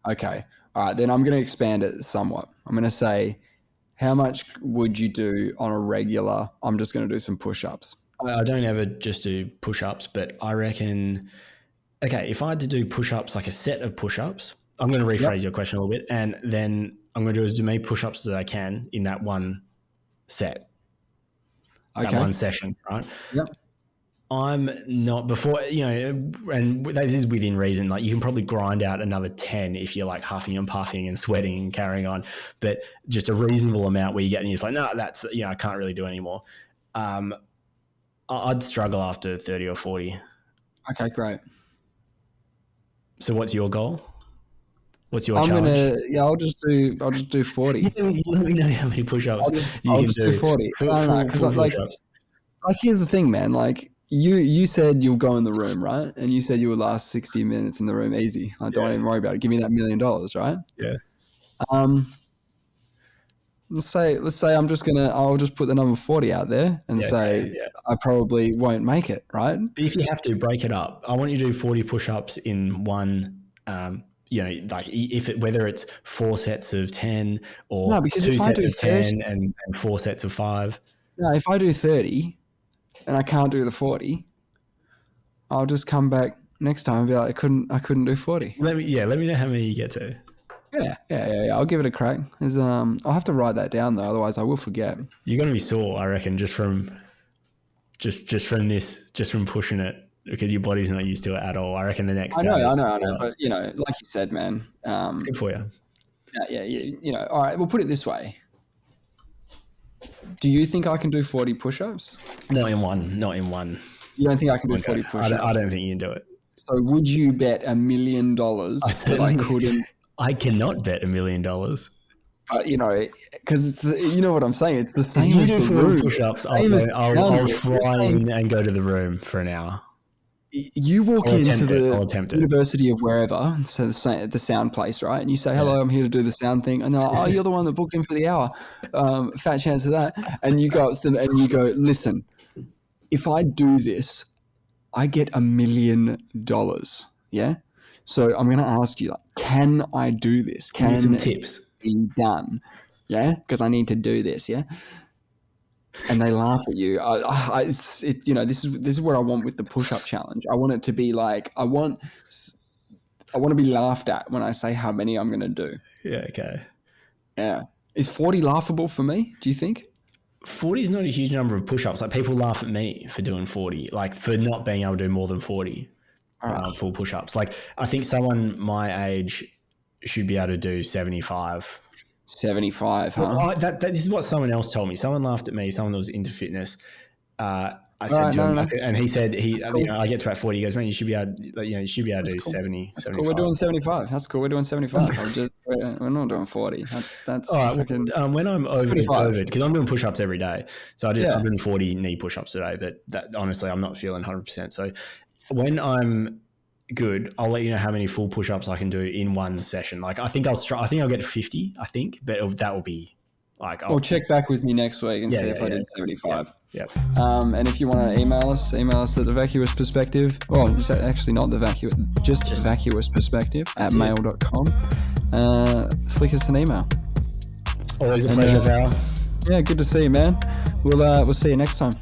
Okay. All right. Then I'm going to expand it somewhat. I'm going to say, how much would you do on a regular? I'm just going to do some push-ups. I don't ever just do push-ups, but I reckon, okay, if I had to do push-ups, like a set of push-ups, I'm going to rephrase your question a little bit, and then I'm going to do as many push-ups as I can in that one set, that one session, right? Yep. I'm not before, and this is within reason. Like, you can probably grind out another 10 if you're like huffing and puffing and sweating and carrying on, but just a reasonable amount where you get and you're just like, no, that's, I can't really do anymore. I'd struggle after 30 or 40. Okay, great. So what's your goal? What's your challenge? I'll just do 40. Let me know how many push-ups I'll just do 40. No, because like here's the thing, man. Like you said you'll go in the room, right? And you said you would last 60 minutes in the room easy. I don't even worry about it. Give me that $1 million, right? Yeah. Let's say I'll just put the number 40 out there and I probably won't make it, right? But if you have to, break it up. I want you to do 40 push-ups in one. Like whether it's 4 sets of 10 or 2 sets of 10 and 4 sets of 5. No, if I do 30 and I can't do the 40, I'll just come back next time and be like, I couldn't do 40. Let me know how many you get to. Yeah. I'll give it a crack. I'll have to write that down though, otherwise I will forget. You're gonna be sore, I reckon, just from pushing it. Because your body's not used to it at all. I reckon the next day. I know. But, like you said, man. It's good for you. Yeah. All right, we'll put it this way. Do you think I can do 40 push-ups? Not in one. You don't think I can do 40 push-ups? I don't think you can do it. So would you bet $1 million that I couldn't? I cannot bet $1 million. But, because you know what I'm saying? It's the same as the room. Push-ups, I'll fly in and go to the room for an hour. You walk into the University of wherever, so the sound place, right? And you say, hello, I'm here to do the sound thing. And they're like, oh, you're the one that booked in for the hour. Fat chance of that. And you go up to them and you go, listen, if I do this, I get $1 million. Yeah? So I'm going to ask you, can I do this? Can some tips be done? Yeah? Because I need to do this, yeah? And they laugh at you. This is what I want with the push-up challenge. I want it to be like I want to be laughed at when I say how many I'm going to do. Yeah. Okay. Yeah. Is 40 laughable for me? Do you think? 40 is not a huge number of push-ups. Like, people laugh at me for doing 40, like for not being able to do more than 40 full push-ups. Like, I think someone my age should be able to do 75. 75, huh? Well, this is what someone else told me. Someone laughed at me, someone that was into fitness. I said to him, and he said, I get to about 40. He goes, man, you should be able to do 70. That's 75. Cool. We're doing 75. That's cool. We're doing 75. We're not doing 40. That's all right. When I'm over COVID, because I'm doing push-ups every day. So I'm doing 40 knee push-ups today, but that honestly, I'm not feeling 100%. So when I'm good, I'll let you know how many full push-ups I can do in one session. Like, I think I'll get 50, but that will be like, I'll check back with me next week and see if I did 75. Yeah. And if you want to email us at the Vacuous Perspective. Well, it's actually not the Vacuous, just Vacuous Perspective at mail.com. Flick us an email. Always a pleasure, Val. Yeah, good to see you, man. We'll see you next time.